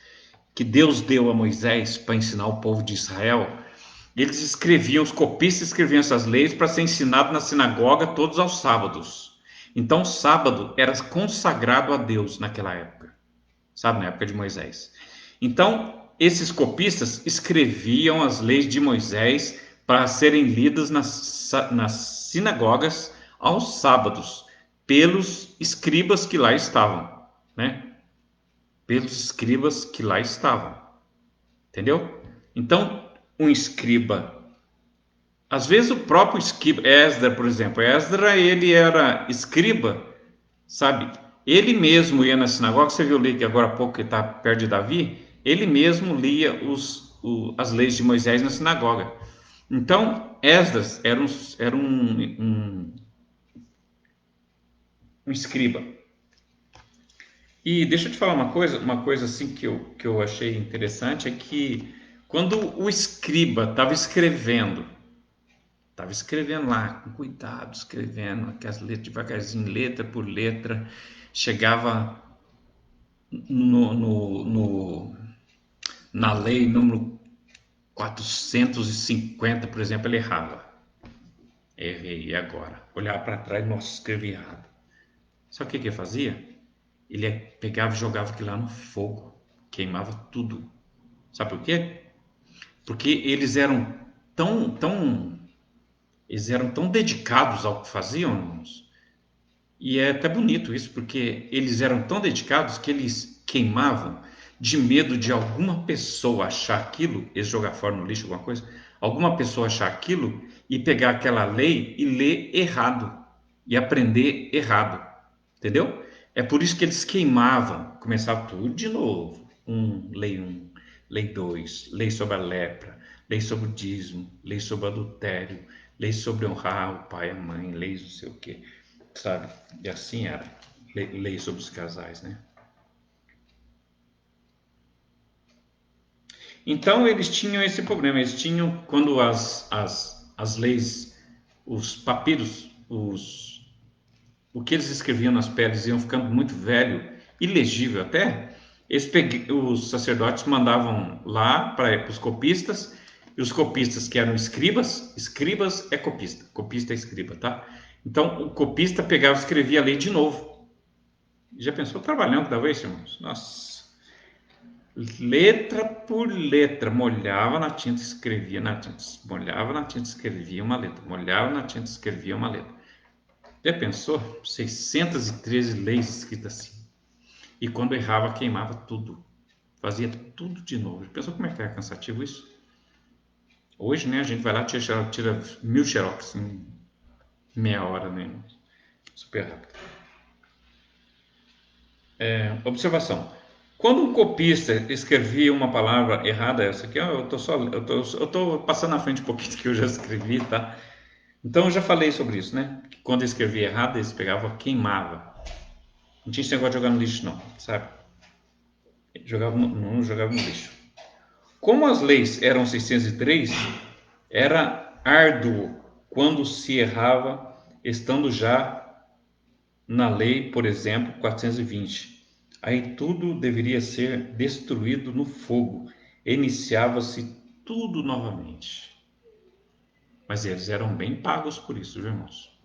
que Deus deu a Moisés para ensinar o povo de Israel. Eles escreviam, os copistas escreviam essas leis para ser ensinado na sinagoga todos aos sábados. Então, o sábado era consagrado a Deus naquela época, sabe, na época de Moisés. Então, esses copistas escreviam as leis de Moisés para serem lidas nas sinagogas aos sábados, pelos escribas que lá estavam, né? Pelos escribas que lá estavam, entendeu? Então, um escriba, às vezes o próprio escriba, Esdra, por exemplo, Esdra ele era escriba, sabe? Ele mesmo ia na sinagoga, você viu ali que agora há pouco que está perto de Davi, ele mesmo lia as leis de Moisés na sinagoga. Então, Esdras era um escriba. E deixa eu te falar uma coisa assim que eu achei interessante é que quando o escriba estava escrevendo lá, com cuidado, escrevendo aquelas letras devagarzinho, letra por letra, chegava na lei número 450, por exemplo, ele errava. Errei, e agora? Olhar para trás, nossa, escrevi errado. Sabe o que que ele fazia? Ele pegava e jogava aquilo lá no fogo, queimava tudo. Sabe por quê? Porque eles eram tão dedicados ao que faziam, irmãos. E é até bonito isso, porque eles eram tão dedicados que eles queimavam de medo de alguma pessoa achar aquilo, eles jogar fora no lixo, alguma coisa, alguma pessoa achar aquilo e pegar aquela lei e ler errado e aprender errado, entendeu? É por isso que eles queimavam, começavam tudo de novo. Um, lei 2, lei sobre a lepra, lei sobre o dízimo, lei sobre o adultério, lei sobre honrar o pai e a mãe, leis não sei o quê, sabe? E assim era, lei sobre os casais, né? Então eles tinham esse problema, eles tinham, quando as leis, os papiros, o que eles escreviam nas pedras iam ficando muito velho, ilegível até, os sacerdotes mandavam lá para os copistas, e os copistas que eram escribas, escribas é copista, copista é escriba, tá? Então o copista pegava e escrevia a lei de novo. Já pensou trabalhando que dava isso, irmãos? Nossa, letra por letra, molhava na tinta, escrevia na tinta, molhava na tinta, escrevia uma letra, molhava na tinta, escrevia uma letra. Já pensou? 613 leis escritas assim. E quando errava, queimava tudo. Fazia tudo de novo. Já pensou como é que é cansativo isso? Hoje, né, a gente vai lá e tira 1000 xerox em meia hora, né? Super rápido. Observação. Quando um copista escrevia uma palavra errada, essa aqui, eu tô passando na frente um pouquinho do que eu já escrevi, tá? Então eu já falei sobre isso, né? Que quando escrevia errado, eles pegavam, queimava. Não tinha esse negócio de jogar no lixo, não, sabe? Não jogava no lixo. Como as leis eram 603, era árduo quando se errava, estando já na lei, por exemplo, 420. Aí tudo deveria ser destruído no fogo. Iniciava-se tudo novamente. Mas eles eram bem pagos por isso, viu, irmãos?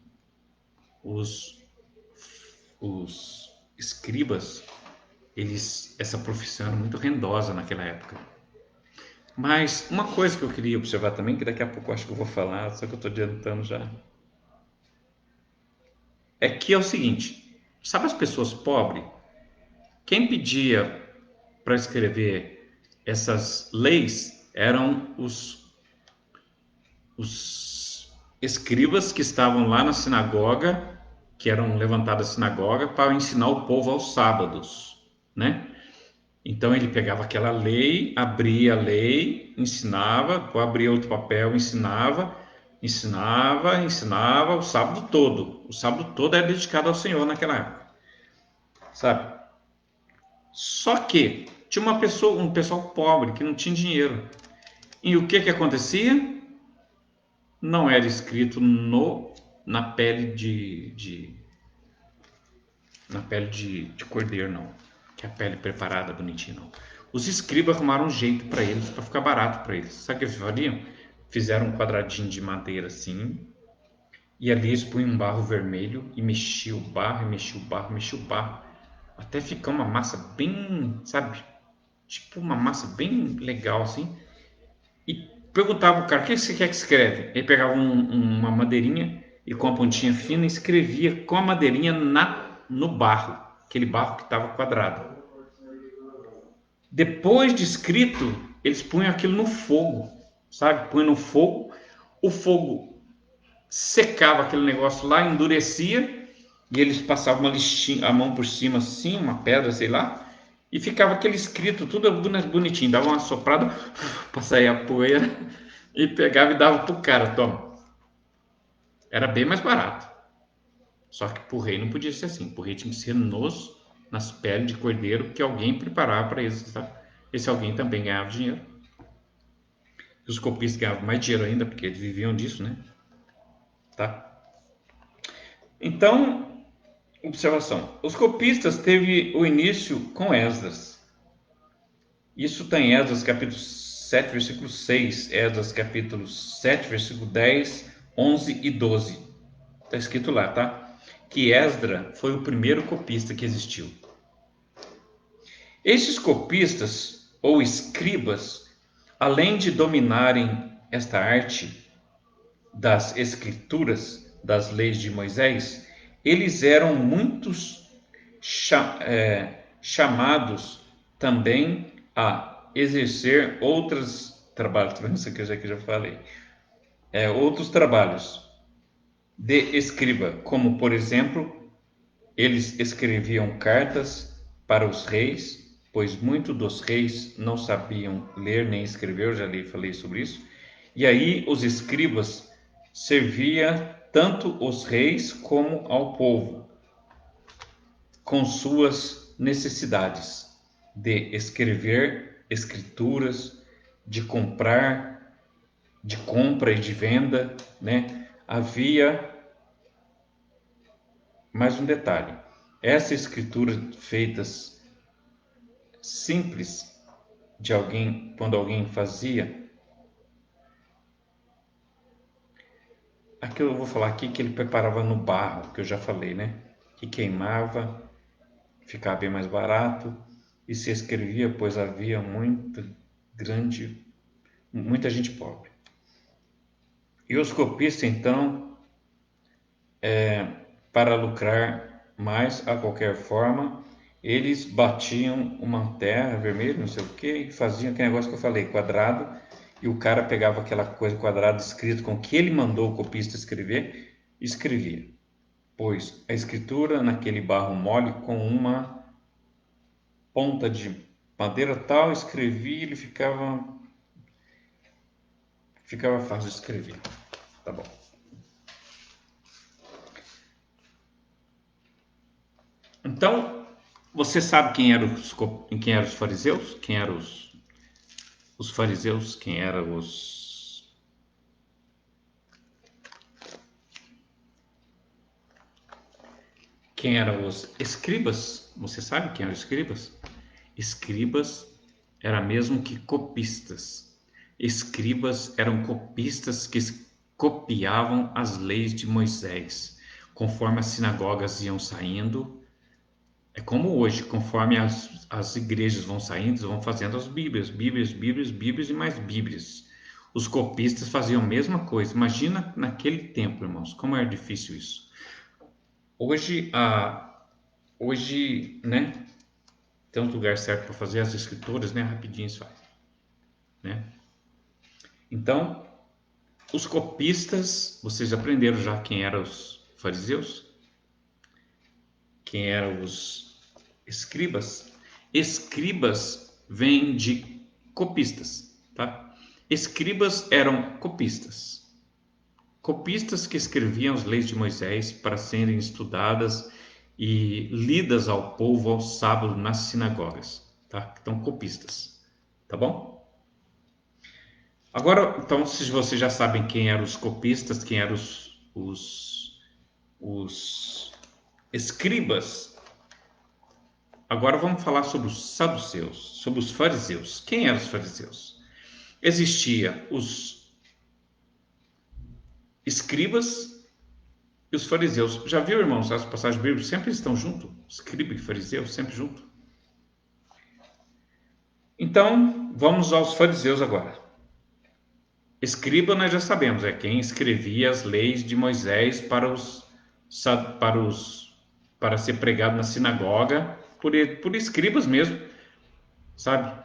Os, os escribas, essa profissão era muito rendosa naquela época. Mas uma coisa que eu queria observar também, que daqui a pouco eu acho que eu vou falar, só que eu estou adiantando já, é que é o seguinte: sabe as pessoas pobres? Quem pedia para escrever essas leis eram os escribas que estavam lá na sinagoga, que eram levantados da sinagoga para ensinar o povo aos sábados, né? Então ele pegava aquela lei, abria a lei, ensinava, abria outro papel, ensinava o sábado todo. O sábado todo era dedicado ao Senhor naquela época, sabe? Só que tinha um pessoal pobre que não tinha dinheiro. E o que que acontecia? Não era escrito no na pele de cordeiro, não. Que é a pele preparada, bonitinha, não. Os escribas arrumaram um jeito para eles, para ficar barato para eles. Sabe o que eles fariam? Fizeram um quadradinho de madeira assim, e ali eles punham um barro vermelho e mexia o barro, e mexia o barro, mexia o barro, até ficar uma massa bem, sabe? Tipo uma massa bem legal assim. E perguntava o cara: o que você quer que escreve? Ele pegava uma madeirinha e com a pontinha fina escrevia com a madeirinha no barro, aquele barro que estava quadrado. Depois de escrito, eles punham aquilo no fogo, sabe? Punham no fogo, o fogo secava aquele negócio lá, endurecia, e eles passavam uma listinha, a mão por cima assim, uma pedra, sei lá, e ficava aquele escrito tudo bonitinho, dava uma soprada para sair a poeira e pegava e dava pro cara, toma. Era bem mais barato. Só que pro rei não podia ser assim, pro rei tinha que ser nas peles de cordeiro que alguém preparava para eles, tá? Esse alguém também ganhava dinheiro. E os copistas ganhavam mais dinheiro ainda, porque eles viviam disso, né? Tá? Então, observação. Os copistas teve o início com Esdras. Isso está em Esdras capítulo 7, versículo 6. Esdras capítulo 7, versículo 10, 11 e 12. Está escrito lá, tá? que Esdra foi o primeiro copista que existiu. Estes copistas ou escribas, além de dominarem esta arte das escrituras, das leis de Moisés, eles eram muitos chamados também a exercer outros trabalhos, isso aqui eu já falei, outros trabalhos de escriba, como por exemplo, eles escreviam cartas para os reis, pois muitos dos reis não sabiam ler nem escrever, eu já falei sobre isso, e aí os escribas servia tanto os reis como ao povo, com suas necessidades de escrever escrituras, de compra e de venda, né? Havia mais um detalhe: essa escritura feitas simples de alguém, quando alguém fazia, aqui eu vou falar aqui que ele preparava no barro, que eu já falei, né? Que queimava, ficava bem mais barato e se escrevia, pois havia muita gente pobre. E os copistas, então, para lucrar mais a qualquer forma, eles batiam uma terra vermelha, não sei o que, e faziam aquele negócio que eu falei, quadrado, e o cara pegava aquela coisa quadrada escrita com o que ele mandou o copista escrever, e escrevia. Pois a escritura naquele barro mole com uma ponta de madeira tal, escrevia e ele ficava fácil de escrever. Tá bom. Então, você sabe quem eram os fariseus? Quem eram os fariseus? Quem eram os escribas? Você sabe quem eram os escribas? Escribas era mesmo que copistas. Escribas eram copistas que copiavam as leis de Moisés. Conforme as sinagogas iam saindo, é como hoje, conforme as igrejas vão saindo, vão fazendo as Bíblias, Bíblias e mais Bíblias. Os copistas faziam a mesma coisa. Imagina naquele tempo, irmãos, como era difícil isso. Hoje, né, tem um lugar certo para fazer as escrituras, né, rapidinho isso faz, né? Então, os copistas, vocês aprenderam já quem eram os fariseus? Quem eram os escribas? Escribas vêm de copistas, tá? Escribas eram copistas. Copistas que escreviam as leis de Moisés para serem estudadas e lidas ao povo ao sábado nas sinagogas, tá? Então, copistas, tá bom? Agora, então, se vocês já sabem quem eram os copistas, quem eram os escribas, agora vamos falar sobre os saduceus, sobre os fariseus. Quem eram os fariseus? Existia os escribas e os fariseus. Já viu, irmãos, as passagens bíblicas sempre estão juntos? Escriba e fariseu sempre junto. Então, vamos aos fariseus agora. Escriba nós já sabemos, é quem escrevia as leis de Moisés para ser pregado na sinagoga por escribas mesmo, sabe?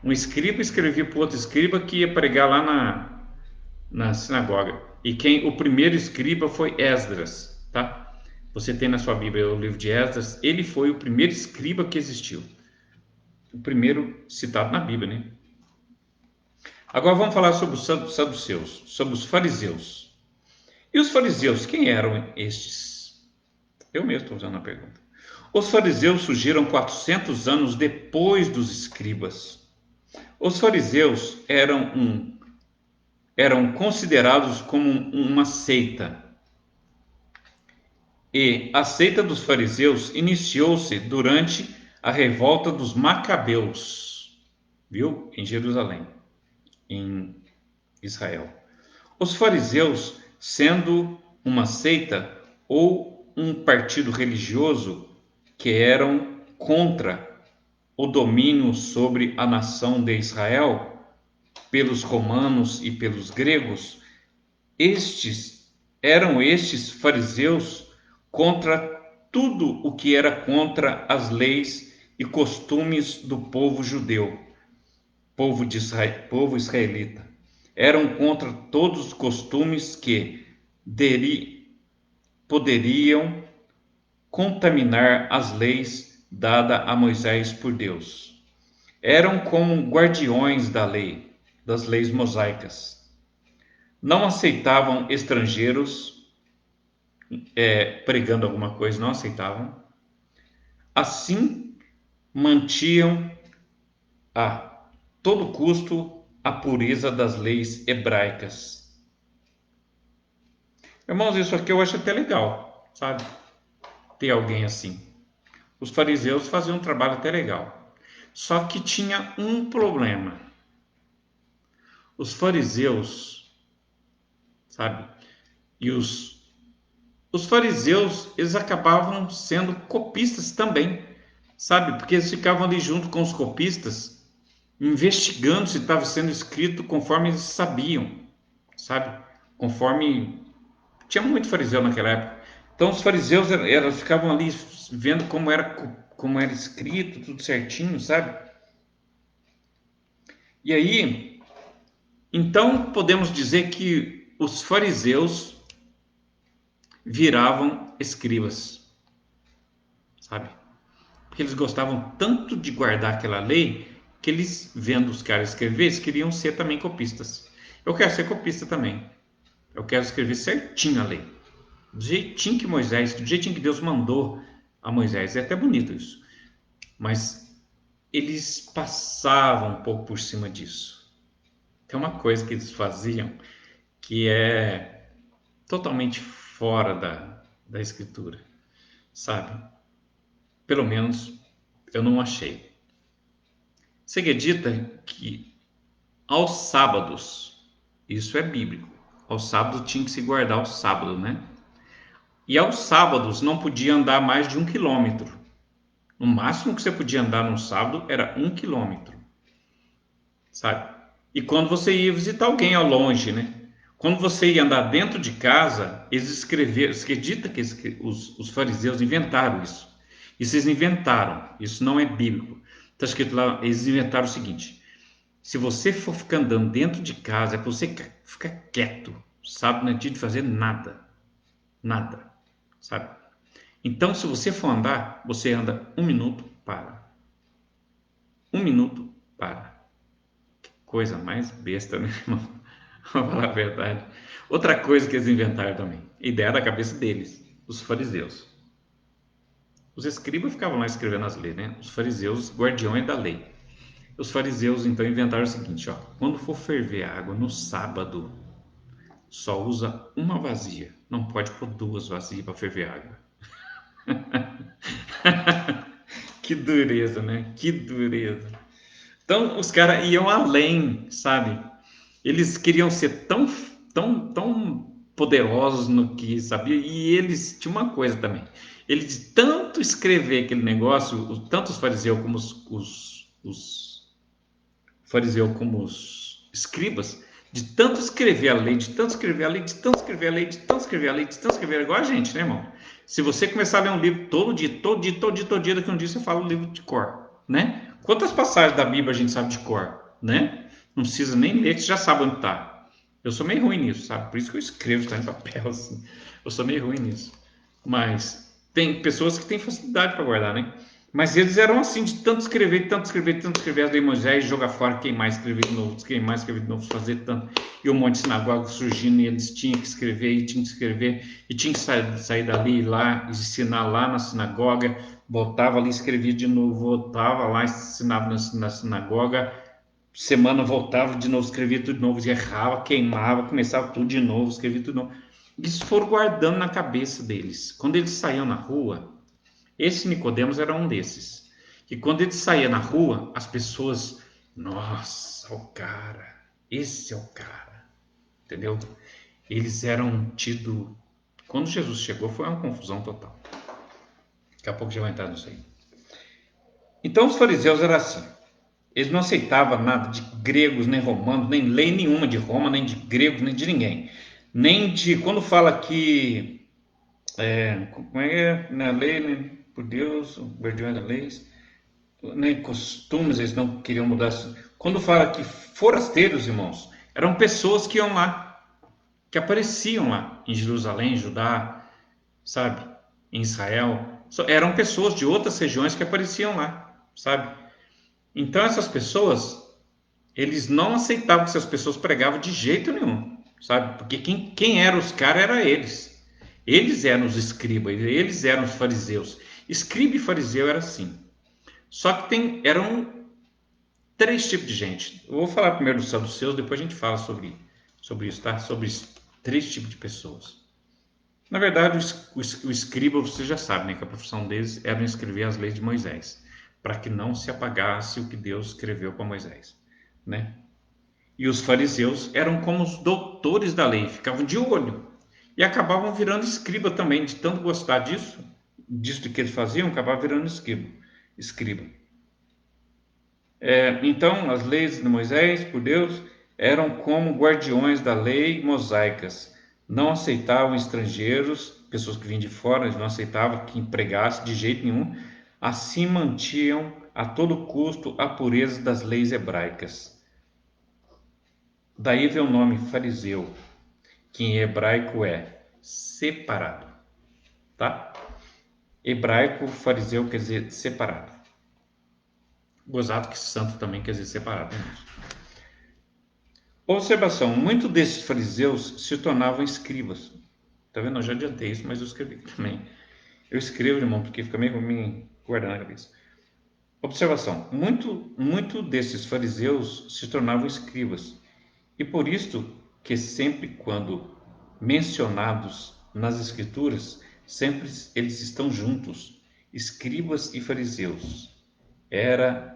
Um escriba escrevia para outro escriba que ia pregar lá na sinagoga. E o primeiro escriba foi Esdras, tá? Você tem na sua Bíblia o livro de Esdras, ele foi o primeiro escriba que existiu. O primeiro citado na Bíblia, né? Agora vamos falar sobre os saduceus, sobre os fariseus. E os fariseus, quem eram estes? Eu mesmo estou fazendo a pergunta. Os fariseus surgiram 400 anos depois dos escribas. Os fariseus eram considerados como uma seita. E a seita dos fariseus iniciou-se durante a revolta dos Macabeus, viu? Em Jerusalém, em Israel. Os fariseus, sendo uma seita ou um partido religioso que eram contra o domínio sobre a nação de Israel pelos romanos e pelos gregos. Estes fariseus contra tudo o que era contra as leis e costumes do povo judeu, povo israelita. Eram contra todos os costumes que poderiam contaminar as leis dadas a Moisés por Deus. Eram como guardiões da lei, das leis mosaicas. Não aceitavam estrangeiros pregando alguma coisa, não aceitavam. Assim, mantinham a todo custo a pureza das leis hebraicas. Irmãos, isso aqui eu acho até legal, sabe? Ter alguém assim. Os fariseus faziam um trabalho até legal. Só que tinha um problema. Os fariseus, sabe? E os fariseus, eles acabavam sendo copistas também, sabe? Porque eles ficavam ali junto com os copistas, investigando se estava sendo escrito conforme eles sabiam, sabe? Conforme tinha muito fariseu naquela época. Então os fariseus eles ficavam ali vendo como era escrito, tudo certinho, sabe? E aí, então podemos dizer que os fariseus viravam escribas, sabe? Porque eles gostavam tanto de guardar aquela lei que eles, vendo os caras escrever, eles queriam ser também copistas. Eu quero ser copista também. Eu quero escrever certinho a lei. Do jeitinho que Moisés, do jeitinho que Deus mandou a Moisés. É até bonito isso. Mas eles passavam um pouco por cima disso. Tem uma coisa que eles faziam que é totalmente fora da escritura, sabe? Pelo menos eu não achei. Se acredita que aos sábados, isso é bíblico, aos sábados tinha que se guardar o sábado, né? E aos sábados não podia andar mais de 1 quilômetro. No máximo que você podia andar no sábado era 1 quilômetro, sabe? E quando você ia visitar alguém ao longe, né? Quando você ia andar dentro de casa, eles escreveram. Você acredita que os fariseus inventaram isso? Isso eles inventaram. Isso não é bíblico. Está escrito lá, eles inventaram o seguinte: se você for ficar andando dentro de casa, é para você ficar quieto, sabe? Não é dia de fazer nada. Nada, sabe? Então, se você for andar, você anda 1 minuto, para. 1 minuto, para. Que coisa mais besta, né, irmão? Vamos falar a verdade. Outra coisa que eles inventaram também, ideia da cabeça deles, os fariseus. Os escribas ficavam lá escrevendo as leis, né? Os fariseus, guardiões da lei. Os fariseus então inventaram o seguinte, ó: quando for ferver a água no sábado, só usa uma vasilha, não pode pôr 2 vasilhas para ferver água. Que dureza, né? Que dureza. Então os caras iam além, sabe? Eles queriam ser tão poderosos no que sabiam, e eles tinham uma coisa também. Eles de tanto escrever aquele negócio, tanto os fariseus como os fariseus como os escribas, de tanto escrever a lei, de tanto escrever a lei, de tanto escrever a lei, de tanto escrever a lei, de tanto escrever, igual a gente, né, irmão? Se você começar a ler um livro todo dia, todo dia, todo dia, todo dia, daqui a um dia você fala o livro de cor, né? Quantas passagens da Bíblia a gente sabe de cor, né? Não precisa nem ler, que você já sabe onde está. Eu sou meio ruim nisso, sabe? Por isso que eu escrevo, tá em papel, assim. Eu sou meio ruim nisso. Mas tem pessoas que têm facilidade para guardar, né? Mas eles eram assim, de tanto escrever, tanto escrever, tanto escrever as leis de Moisés, jogar fora, queimar, escrever de novo, queimar, escrever de novo, fazer tanto. E um monte de sinagoga surgindo, e eles tinham que escrever, e tinham que escrever, e tinham que sair dali, ir lá, ensinar lá na sinagoga, voltava ali, escrevia de novo, voltava lá, ensinava na sinagoga, semana voltava de novo, escrevia tudo de novo, errava, queimava, começava tudo de novo, escrevia tudo de novo. Eles foram guardando na cabeça deles. Quando eles saíam na rua, esse Nicodemos era um desses. Que quando ele saía na rua, as pessoas, nossa, o cara, esse é o cara, entendeu? Eles eram tidos Quando Jesus chegou, foi uma confusão total. Daqui a pouco já vai entrar nisso aí. Então os fariseus eram assim. Eles não aceitavam nada de gregos, nem romanos, nem lei nenhuma de Roma, nem de gregos, nem de ninguém. Nem de, quando fala que, como é, na lei, né, por Deus, o guardião da lei, nem costumes eles não queriam mudar. Quando fala que forasteiros, irmãos, eram pessoas que iam lá, que apareciam lá em Jerusalém, Judá, sabe, em Israel. Eram pessoas de outras regiões que apareciam lá, sabe. Então essas pessoas, eles não aceitavam que essas pessoas pregavam de jeito nenhum, sabe? Porque quem eram os caras era eles. Eles eram os escribas, eles eram os fariseus. Escriba e fariseu era assim. Só que eram três tipos de gente. Eu vou falar primeiro dos saduceus, depois a gente fala sobre isso, tá? Sobre três tipos de pessoas. Na verdade, o escriba, você já sabe, né? Que a profissão deles era escrever as leis de Moisés, para que não se apagasse o que Deus escreveu para Moisés, né? E os fariseus eram como os doutores da lei, ficavam de olho e acabavam virando escriba também, de tanto gostar disso que eles faziam, acabavam virando escriba. Então, as leis de Moisés, por Deus, eram como guardiões da lei mosaicas. Não aceitavam estrangeiros, pessoas que vinham de fora, eles não aceitavam que empregasse de jeito nenhum. Assim mantinham a todo custo a pureza das leis hebraicas. Daí vem o nome fariseu, que em hebraico é separado, tá? Hebraico, fariseu quer dizer separado. Gozado que santo também quer dizer separado, né? Observação: muitos desses fariseus se tornavam escribas. Tá vendo? Eu já adiantei isso, mas eu escrevi também. Eu escrevo, irmão, porque fica meio me guardando na cabeça. Observação: muito desses fariseus se tornavam escribas. E por isto que sempre quando mencionados nas escrituras, sempre eles estão juntos, escribas e fariseus. Era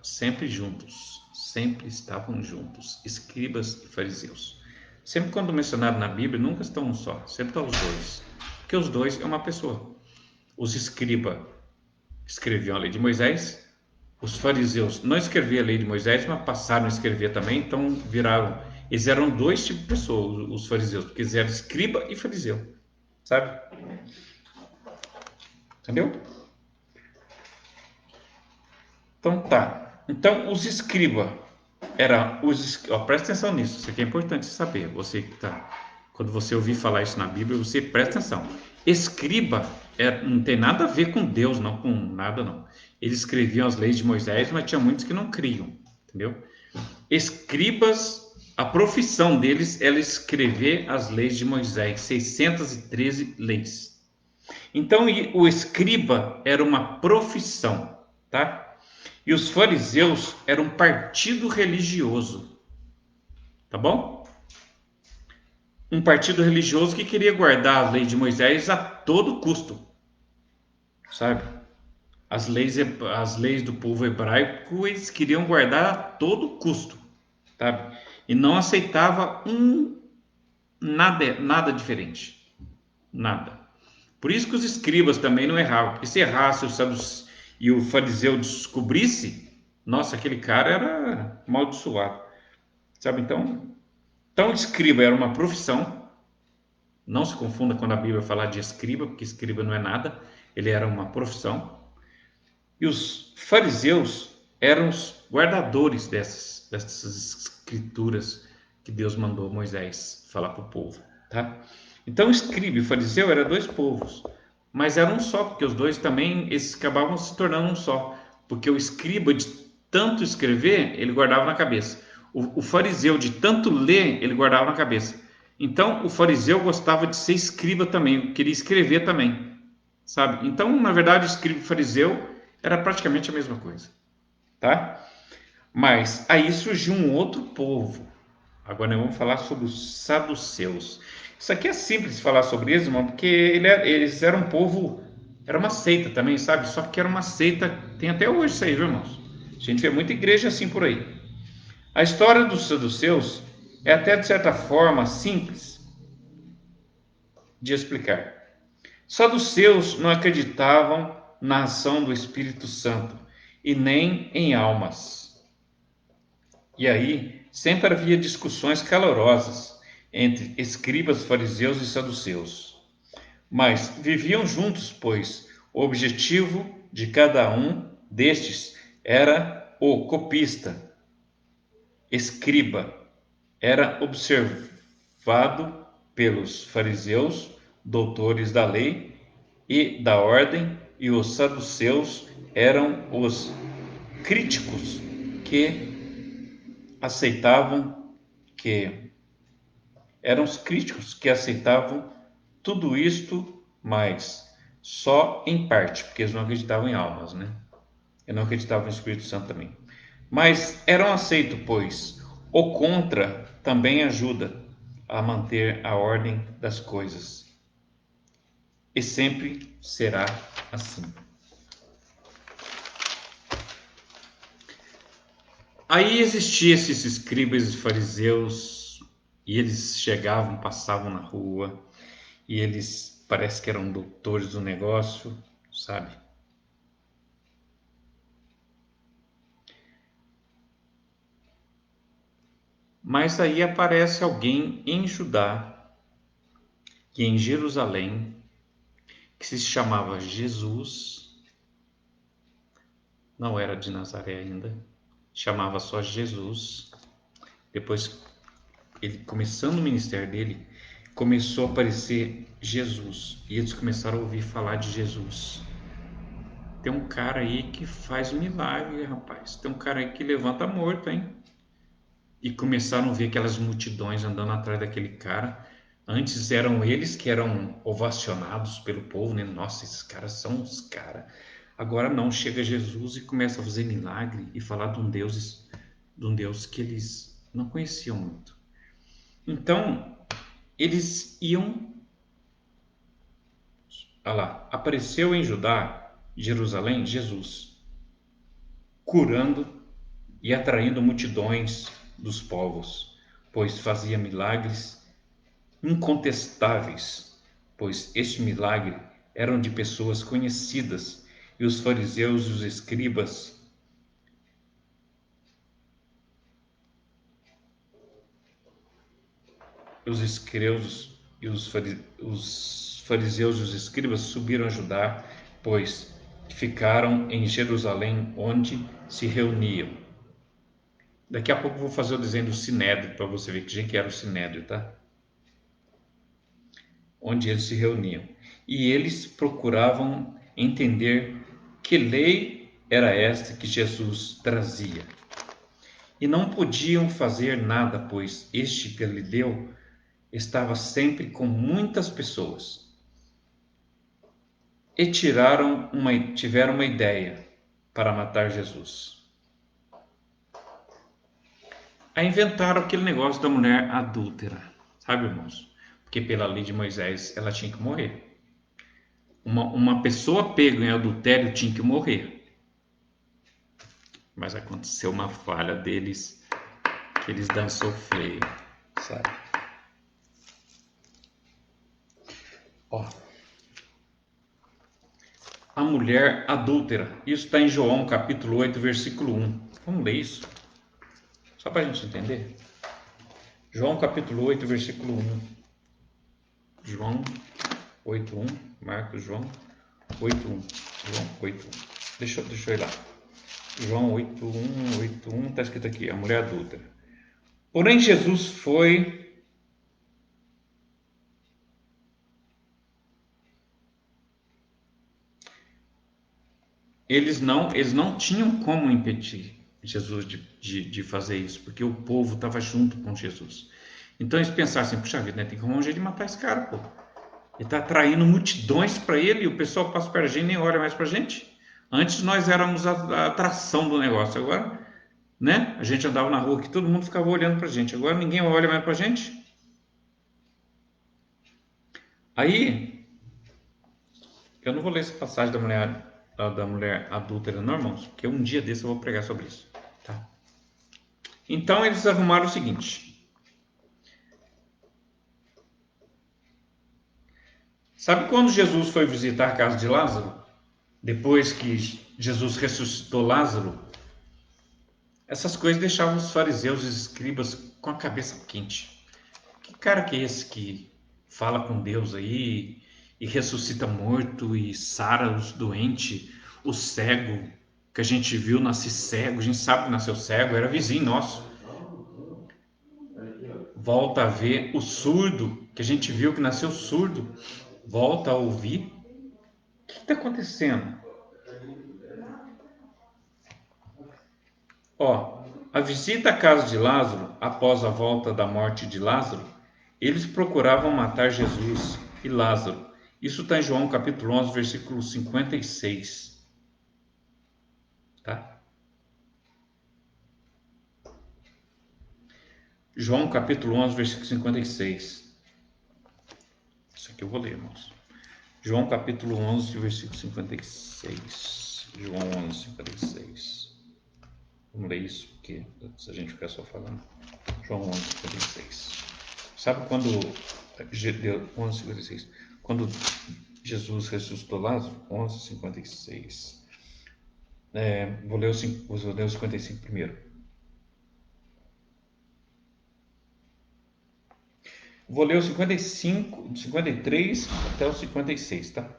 sempre juntos, sempre estavam juntos, escribas e fariseus. Sempre quando mencionado na Bíblia, nunca estão um só, sempre estão os dois, porque os dois é uma pessoa. Os escribas escreviam a lei de Moisés, os fariseus não escreviam a lei de Moisés, mas passaram a escrever também, então viraram. Eles eram dois tipos de pessoas, os fariseus, porque eles eram escriba e fariseu, sabe? Entendeu? Então tá. Então os escriba eram presta atenção nisso, isso aqui é importante saber. Você que tá, quando você ouvir falar isso na Bíblia, você presta atenção. Escriba não tem nada a ver com Deus, não, com nada não. Eles escreviam as leis de Moisés, mas tinha muitos que não criam, entendeu? Escribas, a profissão deles era escrever as leis de Moisés, 613 leis. Então o escriba era uma profissão, tá? E os fariseus eram um partido religioso, tá bom? Um partido religioso que queria guardar a lei de Moisés a todo custo, sabe? As leis do povo hebraico eles queriam guardar a todo custo, sabe? E não aceitava nada diferente, nada. Por isso que os escribas também não erravam, porque se errasse e o fariseu descobrisse, nossa, aquele cara era amaldiçoado, sabe? Então escriba era uma profissão. Não se confunda quando a Bíblia fala de escriba, porque escriba não é nada, ele era uma profissão. E os fariseus eram os guardadores dessas escrituras que Deus mandou Moisés falar para o povo, tá? Então, escriba e fariseu eram dois povos, mas eram um só, porque os dois também eles acabavam se tornando um só, porque o escriba de tanto escrever, ele guardava na cabeça. O fariseu de tanto ler, ele guardava na cabeça. Então, o fariseu gostava de ser escriba também, queria escrever também, sabe? Então, na verdade, o escriba e o fariseu era praticamente a mesma coisa, tá? Mas aí surgiu um outro povo. Agora nós vamos falar sobre os saduceus. Isso aqui é simples falar sobre eles, irmão, porque eles eram um povo, era uma seita também, sabe? Só que era uma seita, tem até hoje isso aí, viu, irmãos? A gente vê muita igreja assim por aí. A história dos saduceus É até de certa forma simples de explicar. Saduceus não acreditavam na ação do Espírito Santo e nem em almas. E aí sempre havia discussões calorosas entre escribas, fariseus e saduceus. Mas viviam juntos, pois o objetivo de cada um destes era o copista, escriba, era observado pelos fariseus, doutores da lei e da ordem, e os saduceus eram os críticos que aceitavam que eram os críticos que aceitavam tudo isto, mas só em parte, porque eles não acreditavam em almas, né? Eles não acreditavam no Espírito Santo também. Mas eram aceitos, pois o contra também ajuda a manter a ordem das coisas. E sempre será assim. Aí existiam esses escribas e fariseus, e eles chegavam, passavam na rua, e eles parece que eram doutores do negócio, sabe? Mas aí aparece alguém em Judá e em Jerusalém que se chamava Jesus, não era de Nazaré ainda, chamava só Jesus. Depois, ele começando o ministério dele, começou a aparecer Jesus e eles começaram a ouvir falar de Jesus. Tem um cara aí que faz milagre, rapaz. Tem um cara aí que levanta morto, hein? E começaram a ver aquelas multidões andando atrás daquele cara. Antes eram eles que eram ovacionados pelo povo, né? Nossa, esses caras são os caras. Agora não, chega Jesus e começa a fazer milagre e falar de um Deus que eles não conheciam muito. Então, eles iam, olha lá, apareceu em Judá, Jerusalém, Jesus, curando e atraindo multidões dos povos, pois fazia milagres incontestáveis, pois este milagre eram de pessoas conhecidas, e os fariseus e os escribas, os escribas e os fariseus e os escribas subiram a Judá, pois ficaram em Jerusalém, onde se reuniam. Daqui a pouco eu vou fazer o desenho do Sinédrio para você ver que era o Sinédrio, tá? Onde eles se reuniam. E eles procuravam entender que lei era esta que Jesus trazia. E não podiam fazer nada, pois este Galileu estava sempre com muitas pessoas. E tiveram uma ideia para matar Jesus. Aí inventaram aquele negócio da mulher adúltera, sabe, irmãos? Porque pela lei de Moisés ela tinha que morrer. Uma pessoa pega em adultério tinha que morrer. Mas aconteceu uma falha deles, que eles dançou feio, sabe? Ó, a mulher adúltera. Isso está em João capítulo 8, versículo 1. Vamos ler isso? Só para a gente entender. João capítulo 8, versículo 1. João 8:1. Marcos, João 8:1. João 8:1. Deixa eu ir lá. João 8:1 está escrito aqui, a mulher adúltera. Porém, Jesus foi. Eles não tinham como impedir Jesus de fazer isso, porque o povo estava junto com Jesus. Então eles pensaram assim: puxa vida, né, tem que arrumar um jeito de matar esse cara, pô. Ele está atraindo multidões para ele e o pessoal passa perto da gente e nem olha mais para a gente. Antes nós éramos a atração do negócio, agora, né? A gente andava na rua que todo mundo ficava olhando para a gente, agora ninguém olha mais para a gente. Aí, eu não vou ler essa passagem da mulher adúltera, não, irmãos, porque um dia desse eu vou pregar sobre isso, tá? Então eles arrumaram o seguinte: Sabe quando Jesus foi visitar a casa de Lázaro? Depois que Jesus ressuscitou Lázaro, essas coisas deixavam os fariseus e os escribas com a cabeça quente. Que cara que é esse que fala com Deus aí e ressuscita morto e sara os doentes, o cego que a gente viu nascer cego, a gente sabe que nasceu cego, era vizinho nosso. Volta a ver o surdo, que a gente viu que nasceu surdo, volta a ouvir. O que está acontecendo? Ó, a visita à casa de Lázaro, após a volta da morte de Lázaro, eles procuravam matar Jesus e Lázaro. Isso está em João capítulo 11, versículo 56. Tá? João capítulo 11, versículo 56. Isso aqui eu vou ler, irmãos. João capítulo 11, versículo 56. João 11, 56. Vamos ler isso, porque se a gente ficar só falando. João 11, 56. Sabe quando 11, 56. Quando Jesus ressuscitou Lázaro? 11, 56. Vou ler o 55 primeiro. Vou ler o 55, 53 até o 56, tá?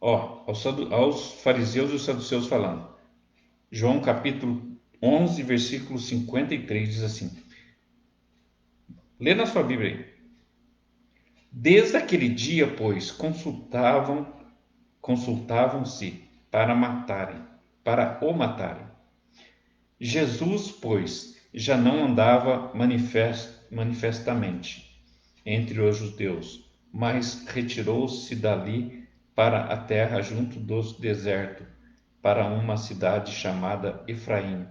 Ó, aos fariseus e os saduceus falando. João capítulo 11, versículo 53 diz assim. Lê na sua Bíblia aí. Desde aquele dia, pois, consultavam-se para o matarem. Jesus, pois, já não andava manifestamente entre os judeus, mas retirou-se dali para a terra junto do deserto, para uma cidade chamada Efraim,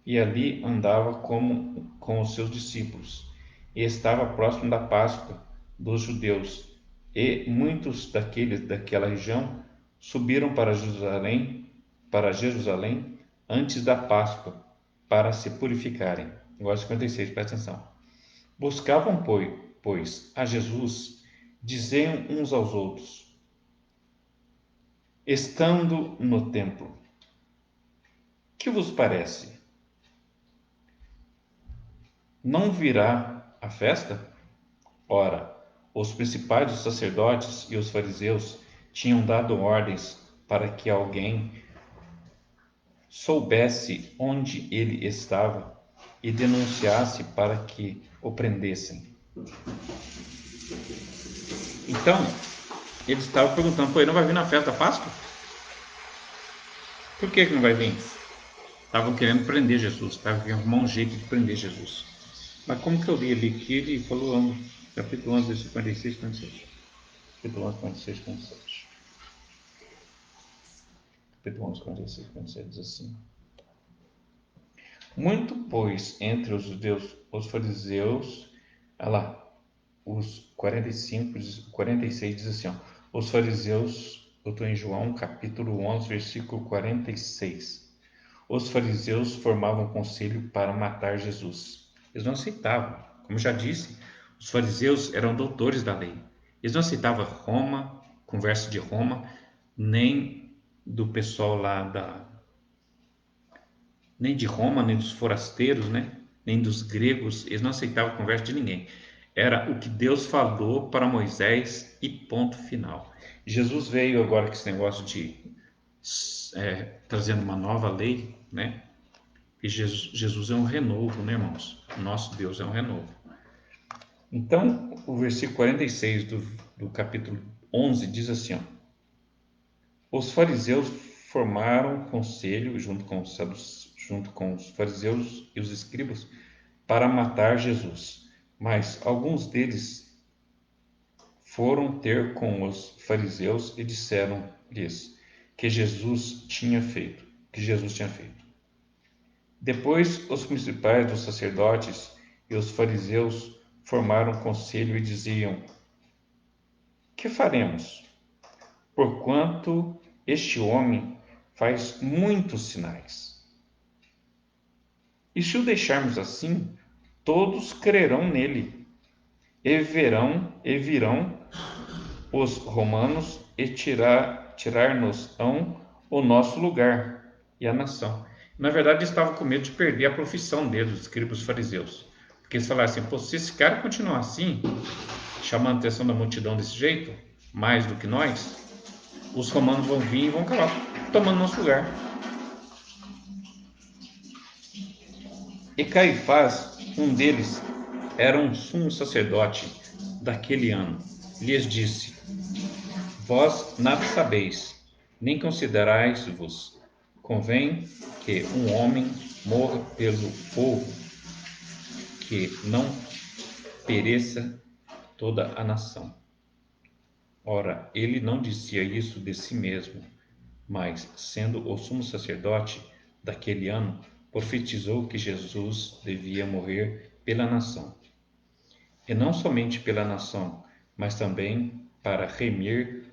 e ali andava com os seus discípulos, e estava próximo da Páscoa dos judeus, e muitos daquela região subiram para Jerusalém antes da Páscoa, para se purificarem. Agora 56, presta atenção. Buscavam, pois, a Jesus, diziam uns aos outros, estando no templo: que vos parece? Não virá a festa? Ora, os principais dos sacerdotes e os fariseus tinham dado ordens para que alguém soubesse onde ele estava e denunciasse para que o prendessem. Então, eles estavam perguntando: pô, ele não vai vir na festa da Páscoa? Por que não vai vir? Estavam querendo prender Jesus, estavam querendo arrumar um jeito de prender Jesus. Mas como que eu li ali que ele falou, capítulo 11, versículo 46, 47. Capítulo 11, 46, 47. Capítulo 11, 46, 47 diz assim. Muito, pois, entre os judeus, os fariseus, olha lá, os 45, 46 diz assim, ó, os fariseus, eu estou em João, capítulo 11, versículo 46. Os fariseus formavam conselho para matar Jesus. Eles não aceitavam. Como já disse, os fariseus eram doutores da lei. Eles não aceitavam Roma, conversa de Roma, nem do pessoal lá nem de Roma, nem dos forasteiros, né? Nem dos gregos. Eles não aceitavam conversa de ninguém. Era o que Deus falou para Moisés e ponto final. Jesus veio agora com esse negócio de trazendo uma nova lei, né? E Jesus é um renovo, né, irmãos? O nosso Deus é um renovo. Então, o versículo 46 do capítulo 11 diz assim, ó, os fariseus formaram conselho junto com os fariseus e os escribas para matar Jesus. Mas alguns deles foram ter com os fariseus e disseram-lhes que Jesus tinha feito. Depois, os principais dos sacerdotes e os fariseus formaram conselho e diziam: que faremos? Porquanto este homem faz muitos sinais. E se o deixarmos assim, todos crerão nele e virão os romanos e tirar-nos-ão o nosso lugar e a nação. Na verdade, eles estavam com medo de perder a profissão deles, os escribas fariseus. Porque eles falaram assim, pô, se esse cara continuar assim, chamando a atenção da multidão desse jeito, mais do que nós, os romanos vão vir e vão acabar tomando nosso lugar. E Caifás, um deles, era um sumo sacerdote daquele ano, lhes disse: Vós nada sabeis, nem considerais-vos. Convém que um homem morra pelo povo, que não pereça toda a nação. Ora, ele não dizia isso de si mesmo, mas, sendo o sumo sacerdote daquele ano, profetizou que Jesus devia morrer pela nação. E não somente pela nação, mas também para remir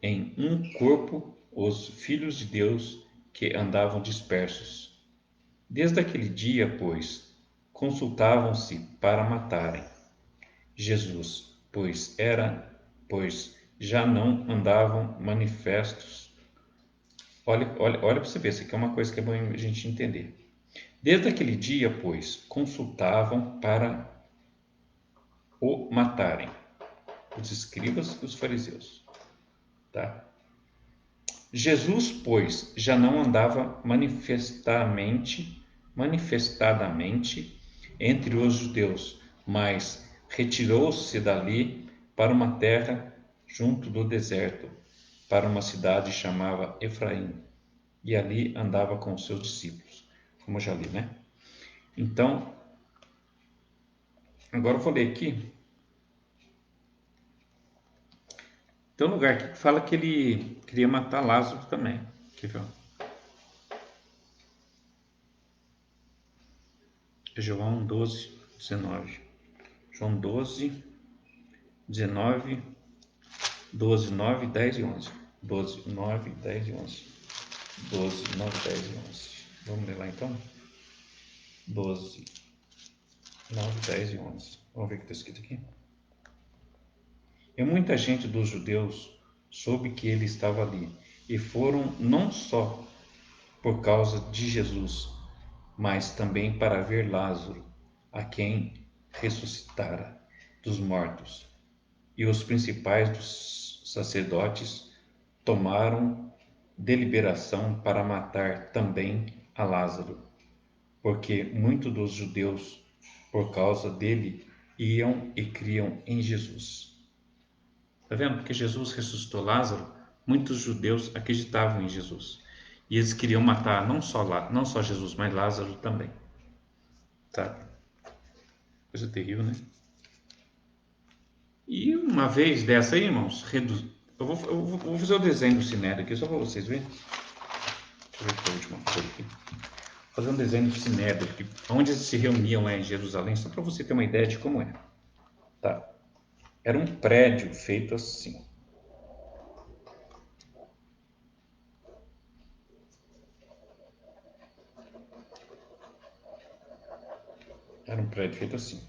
em um corpo os filhos de Deus que andavam dispersos. Desde aquele dia, pois, consultavam-se para matarem Jesus, pois já não andavam manifestos. Olha para você ver, isso aqui é uma coisa que é bom a gente entender. Desde aquele dia, pois, consultavam para o matarem os escribas e os fariseus. Tá? Jesus, pois, já não andava manifestadamente entre os judeus, mas retirou-se dali para uma terra junto do deserto, para uma cidade chamada Efraim, e ali andava com os seus discípulos, como eu já li, né? Então, agora eu vou ler aqui. Tem um lugar que fala que ele queria matar Lázaro também. Aqui, ó. João 12, 19. João 12, 19, 12, 9, 10 e 11. 12, 9, 10 e 11. 12, 9, 10 e 11. Vamos ler lá então? 12, 9, 10 e 11. Vamos ver o que está escrito aqui. E muita gente dos judeus soube que ele estava ali, e foram não só por causa de Jesus, mas também para ver Lázaro, a quem ressuscitara dos mortos. E os principais dos sacerdotes tomaram deliberação para matar também a Lázaro, porque muitos dos judeus, por causa dele, iam e criam em Jesus. Está vendo? Porque Jesus ressuscitou Lázaro, muitos judeus acreditavam em Jesus. E eles queriam matar não só Jesus, mas Lázaro também. Tá? Coisa terrível, né? E uma vez dessa aí, irmãos, eu vou fazer o desenho do Sinédrio aqui, só para vocês verem. Deixa eu ver aqui a última coisa aqui. Fazer um desenho do Sinédrio aqui, onde eles se reuniam lá em Jerusalém, só para você ter uma ideia de como é. Tá? Era um prédio feito assim. Era um prédio feito assim.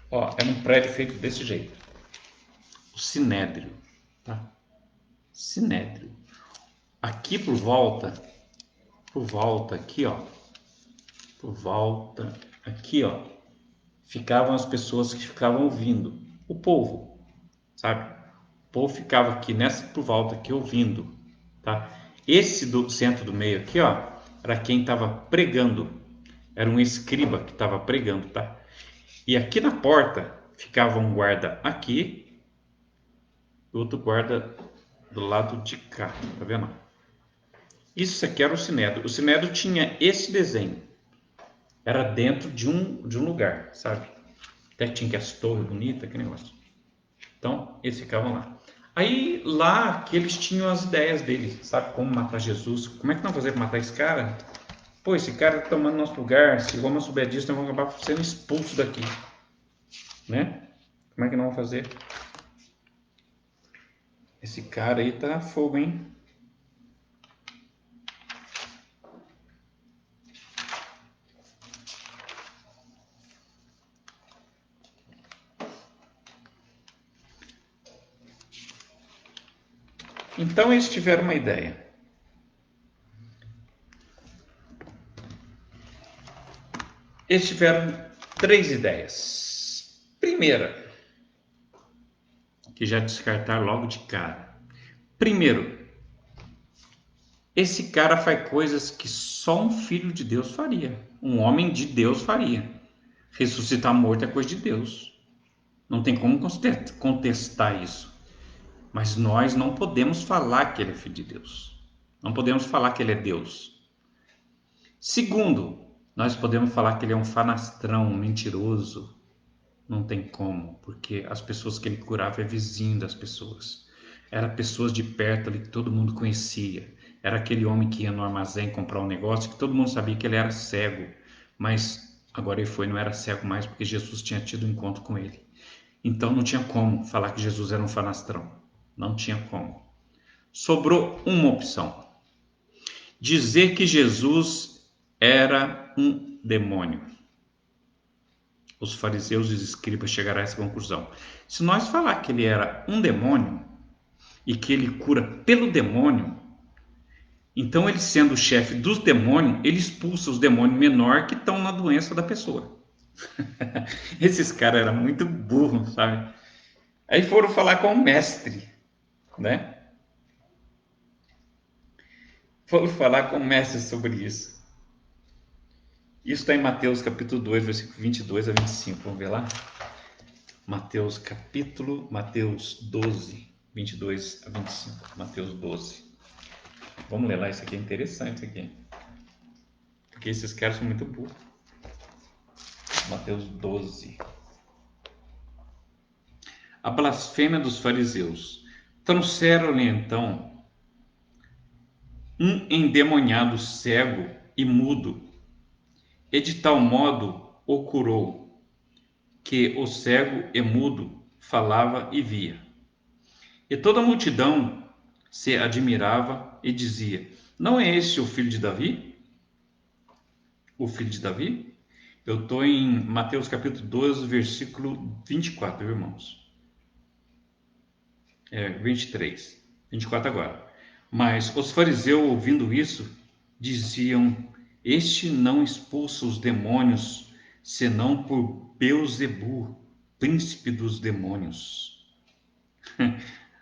Ó, era um prédio feito desse jeito. O Sinédrio. Tá? Sinédrio. Aqui por volta aqui, ó. Por volta aqui, ó. Ficavam as pessoas que ficavam ouvindo. O povo, sabe? O povo ficava aqui nessa por volta aqui ouvindo, tá? Esse do centro do meio aqui, ó, era quem estava pregando. Era um escriba que estava pregando, tá? E aqui na porta ficava um guarda aqui e outro guarda do lado de cá, tá vendo? Isso aqui era o Sinédrio. O Sinédrio tinha esse desenho. Era dentro de um lugar, sabe? Até tinha que as torres bonitas, que negócio. Então, eles ficavam lá. Aí, lá que eles tinham as ideias deles, sabe? Como matar Jesus. Como é que nós vamos fazer para matar esse cara? Pô, esse cara tá tomando nosso lugar. Se Roma souber disso, nós vamos acabar sendo expulsos daqui. Né? Como é que nós vamos fazer? Esse cara aí tá fogo, hein? Então eles tiveram uma ideia. Eles tiveram 3 ideias. Primeira, que já descartar logo de cara. Primeiro, esse cara faz coisas que só um filho de Deus faria. Um homem de Deus faria. Ressuscitar morto é coisa de Deus. Não tem como contestar isso. Mas nós não podemos falar que ele é filho de Deus. Não podemos falar que ele é Deus. Segundo, nós podemos falar que ele é um fanastrão, um mentiroso. Não tem como, porque as pessoas que ele curava é vizinho das pessoas. Era pessoas de perto ali que todo mundo conhecia. Era aquele homem que ia no armazém comprar um negócio que todo mundo sabia que ele era cego. Mas agora ele não era cego mais porque Jesus tinha tido um encontro com ele. Então não tinha como falar que Jesus era um fanastrão. Não tinha como. Sobrou uma opção. Dizer que Jesus era um demônio. Os fariseus e os escribas chegaram a essa conclusão. Se nós falar que ele era um demônio e que ele cura pelo demônio, então ele sendo o chefe dos demônios, ele expulsa os demônios menores que estão na doença da pessoa. Esses caras eram muito burros, sabe? Aí foram falar com o mestre, né? Foram falar com o mestre sobre isso. Isso está em Mateus capítulo 2, versículo 22 a 25. Vamos ver lá? Mateus 12, 22 a 25. Mateus 12. Vamos ler lá, isso aqui é interessante aqui. Porque esses caras são muito burros. Mateus 12. A blasfêmia dos fariseus. Trouxeram-lhe então um endemoniado cego e mudo, e de tal modo o curou, que o cego e mudo falava e via. E toda a multidão se admirava e dizia: não é este o filho de Davi? O filho de Davi? Eu estou em Mateus capítulo 12, versículo 24, irmãos. 23. 24 agora. Mas os fariseus, ouvindo isso, diziam: este não expulsa os demônios, senão por Beelzebu, príncipe dos demônios.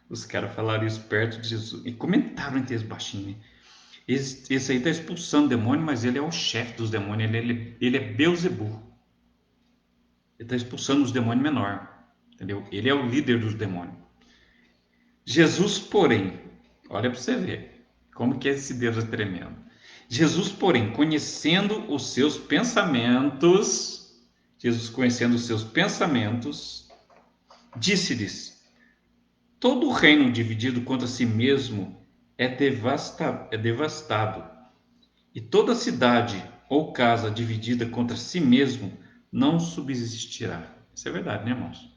Os caras falaram isso perto de Jesus e comentaram entre eles baixinho. Esse aí está expulsando demônio, mas ele é o chefe dos demônios, ele é Beelzebu. Ele está expulsando os demônios menor, entendeu? Ele é o líder dos demônios. Jesus, porém, olha para você ver como que esse Deus é tremendo. Jesus, porém, conhecendo os seus pensamentos, disse-lhes: todo reino dividido contra si mesmo é devastado, e toda cidade ou casa dividida contra si mesmo não subsistirá. Isso é verdade, né, irmãos?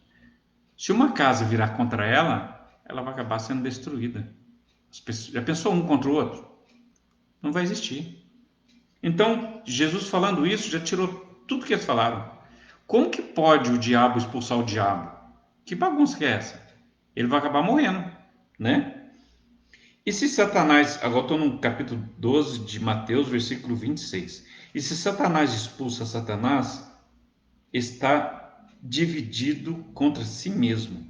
Se uma casa virar contra ela, ela vai acabar sendo destruída. Já pensou um contra o outro? Não vai existir. Então, Jesus falando isso, já tirou tudo que eles falaram. Como que pode o diabo expulsar o diabo? Que bagunça que é essa? Ele vai acabar morrendo, né? E se Satanás, agora estou no capítulo 12 de Mateus, versículo 26. E se Satanás expulsa Satanás, está dividido contra si mesmo.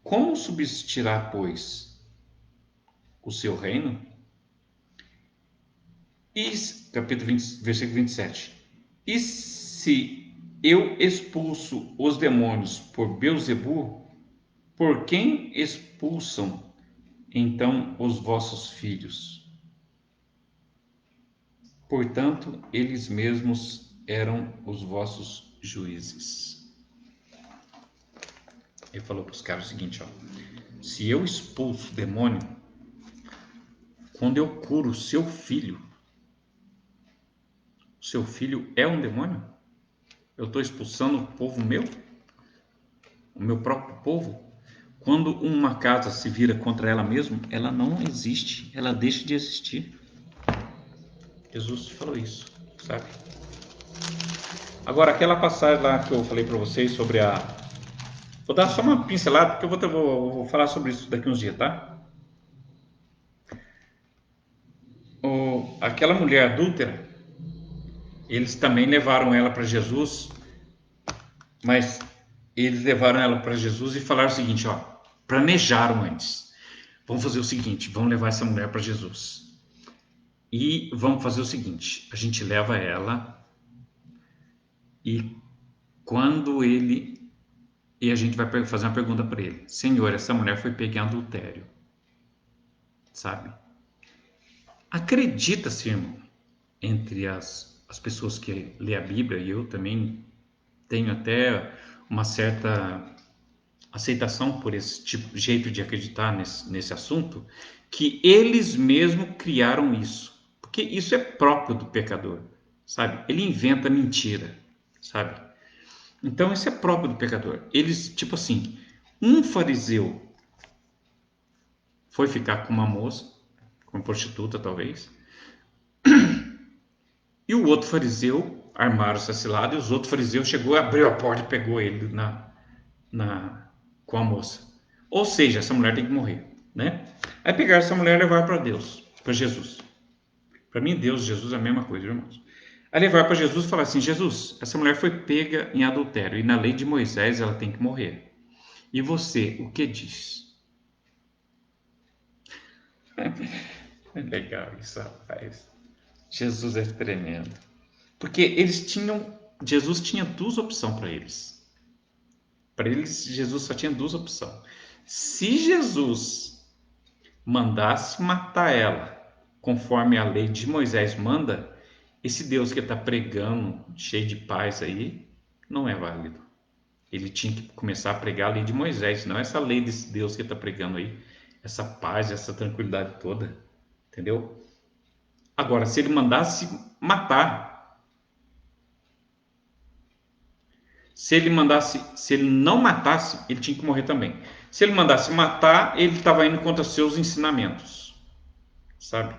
Como subsistirá, pois, o seu reino? E, capítulo 20, versículo 27. E se eu expulso os demônios por Beelzebu, por quem expulsam então os vossos filhos? Portanto, eles mesmos eram os vossos juízes. Ele falou para os caras o seguinte, ó: se eu expulso o demônio, quando eu curo o seu filho é um demônio? Eu estou expulsando o povo meu? O meu próprio povo? Quando uma casa se vira contra ela mesma, ela não existe, ela deixa de existir. Jesus falou isso, sabe? Agora, aquela passagem lá que eu falei para vocês sobre a... Vou dar só uma pincelada, porque eu vou falar sobre isso daqui uns dias, tá? aquela mulher adúltera, eles também levaram ela para Jesus, mas eles levaram ela para Jesus e falaram o seguinte, ó, planejaram antes. Vamos fazer o seguinte, vamos levar essa mulher para Jesus. E vamos fazer o seguinte, a gente leva ela e quando ele... E a gente vai fazer uma pergunta para ele. Senhor, essa mulher foi pega em adultério. Sabe? Acredita-se, irmão, entre as pessoas que lê a Bíblia, e eu também tenho até uma certa aceitação por esse tipo, jeito de acreditar nesse assunto, que eles mesmos criaram isso. Porque isso é próprio do pecador, sabe? Ele inventa mentira, sabe? Então isso é próprio do pecador. Eles, tipo assim, um fariseu foi ficar com uma moça, com uma prostituta talvez, e o outro fariseu armaram essa cilada e os outros fariseus chegou, abriu a porta e pegou ele com a moça. Ou seja, essa mulher tem que morrer, né? Aí pegaram essa mulher e levaram para Deus, para Jesus. Para mim, Deus e Jesus é a mesma coisa, irmãos. Aí levaram para Jesus e falaram assim, Jesus, essa mulher foi pega em adultério e na lei de Moisés ela tem que morrer. E você, o que diz? É legal isso, rapaz. Jesus é tremendo. Porque Jesus tinha duas opções para eles. Para eles, Jesus só tinha duas opções. Se Jesus mandasse matar ela, conforme a lei de Moisés manda, esse Deus que está pregando, cheio de paz aí, não é válido. Ele tinha que começar a pregar a lei de Moisés, não essa lei desse Deus que está pregando aí, essa paz, essa tranquilidade toda, entendeu? Agora, se ele mandasse matar, se ele não matasse, ele tinha que morrer também. Se ele mandasse matar, ele estava indo contra seus ensinamentos, sabe?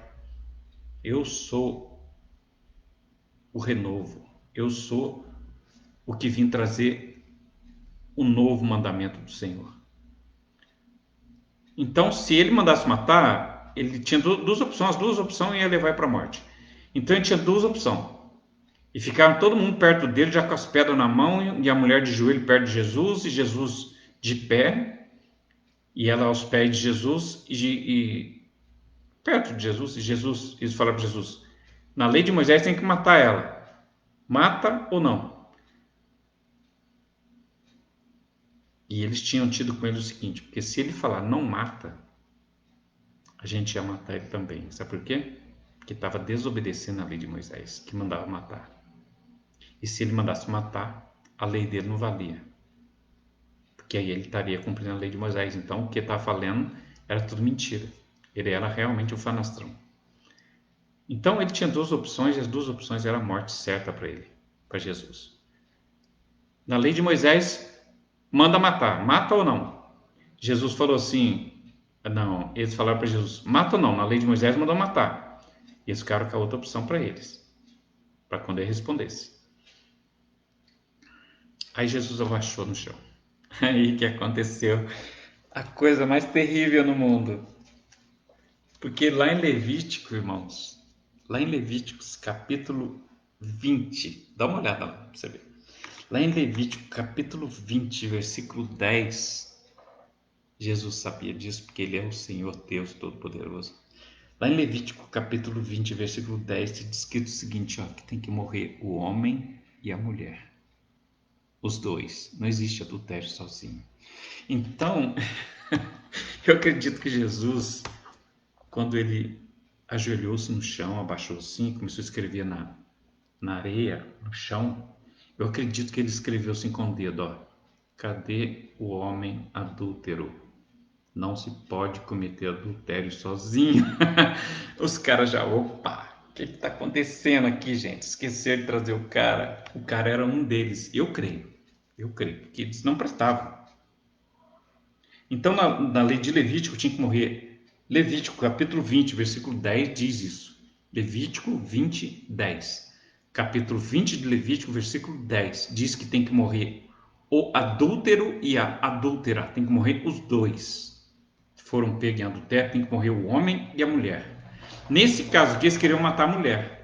Eu sou o renovo, eu sou o que vim trazer o novo mandamento do Senhor. Então, se ele mandasse matar, ele tinha duas opções, as duas opções ia levar para a morte. Então, ele tinha duas opções. E ficaram todo mundo perto dele, já com as pedras na mão, e a mulher de joelho perto de Jesus, e Jesus de pé, e ela aos pés de Jesus, e perto de Jesus, e Jesus, eles falaram para Jesus, na lei de Moisés tem que matar ela. Mata ou não? E eles tinham tido com ele o seguinte, porque se ele falar não mata, a gente ia matar ele também. Sabe por quê? Porque estava desobedecendo a lei de Moisés, que mandava matar. E se ele mandasse matar, a lei dele não valia. Porque aí ele estaria cumprindo a lei de Moisés. Então, o que estava falando era tudo mentira. Ele era realmente um fanastrão. Então, ele tinha duas opções e as duas opções eram a morte certa para ele, para Jesus. Na lei de Moisés, manda matar. Mata ou não? Jesus falou assim, não, eles falaram para Jesus, mata ou não? Na lei de Moisés mandou matar. E eles ficaram com a outra opção para eles, para quando ele respondesse. Aí Jesus abaixou no chão. Aí que aconteceu a coisa mais terrível no mundo. Porque lá em Levítico, irmãos, lá em Levíticos capítulo 20, dá uma olhada lá para você ver. Lá em Levítico capítulo 20, versículo 10, Jesus sabia disso porque ele é o Senhor Deus Todo-Poderoso. Lá em Levítico capítulo 20, versículo 10, está descrito o seguinte, ó, que tem que morrer o homem e a mulher. Os dois. Não existe adultério sozinho. Então, eu acredito que Jesus, quando ele ajoelhou-se no chão, abaixou assim, começou a escrever na areia, no chão, eu acredito que ele escreveu assim com o dedo, ó, cadê o homem adúltero? Não se pode cometer adultério sozinho. Os caras já, opa, o que está acontecendo aqui, gente? Esqueceram de trazer o cara. O cara era um deles, eu creio, porque eles não prestavam. Então, na lei de Levítico tinha que morrer. Levítico, capítulo 20, versículo 10 diz isso. Levítico 20, 10. Capítulo 20 de Levítico, versículo 10 diz que tem que morrer o adúltero e a adúltera. Tem que morrer os dois. Se foram pegos em adultério, tem que morrer o homem e a mulher. Nesse caso aqui, eles queriam matar a mulher.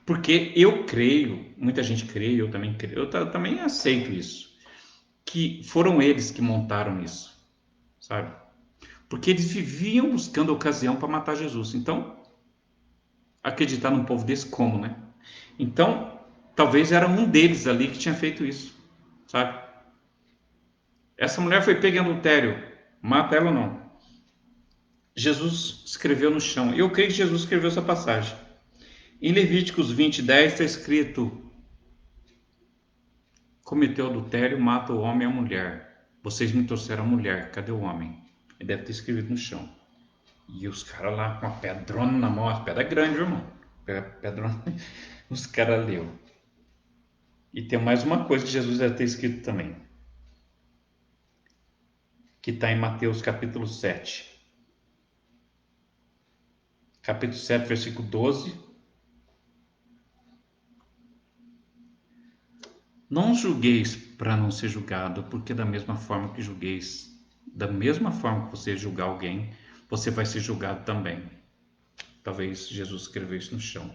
Porque eu creio, muita gente crê, eu também creio, eu também aceito isso, que foram eles que montaram isso, sabe? Porque eles viviam buscando ocasião para matar Jesus. Então, acreditar num povo desse como, né? Então, talvez era um deles ali que tinha feito isso, sabe? Essa mulher foi pega em adultério, mata ela ou não? Jesus escreveu no chão. Eu creio que Jesus escreveu essa passagem. Em Levíticos 20:10 está escrito: cometeu adultério, mata o homem e a mulher. Vocês me trouxeram a mulher, cadê o homem? Ele deve ter escrito no chão. E os caras lá com a pedrona na mão, a pedra grande, irmão. Pedrona. Os caras leu. E tem mais uma coisa que Jesus deve ter escrito também, que está em Mateus capítulo 7. Capítulo 7, versículo 12. Não julgueis para não ser julgado, porque da mesma forma que julgueis, da mesma forma que você julgar alguém, você vai ser julgado também. Talvez Jesus escreveu isso no chão.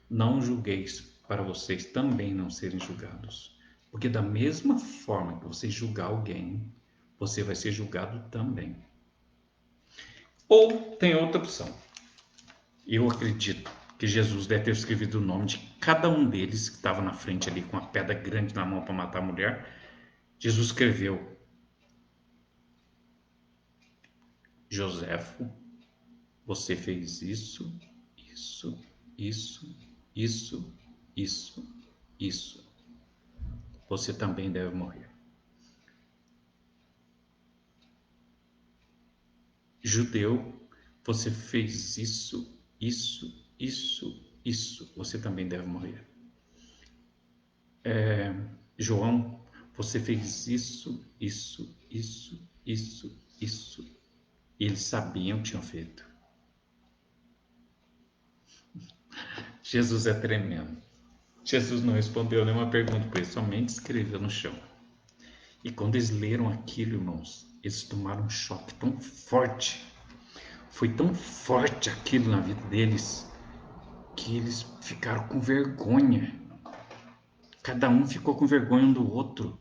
Não julgueis para vocês também não serem julgados, porque da mesma forma que você julgar alguém, você vai ser julgado também. Ou tem outra opção. Eu acredito que Jesus deve ter escrevido o nome de cada um deles que estava na frente ali com a pedra grande na mão para matar a mulher. Jesus escreveu: Joséfo, você fez isso, isso, isso, isso, isso. Você também deve morrer. Judeu, você fez isso, isso. Você também deve morrer. João, você fez isso. E eles sabiam que tinham feito. Jesus é tremendo. Jesus não respondeu nenhuma pergunta para eles, somente escreveu no chão. E quando eles leram aquilo, irmãos, eles tomaram um choque tão forte. Foi tão forte aquilo na vida deles que eles ficaram com vergonha. Cada um ficou com vergonha um do outro.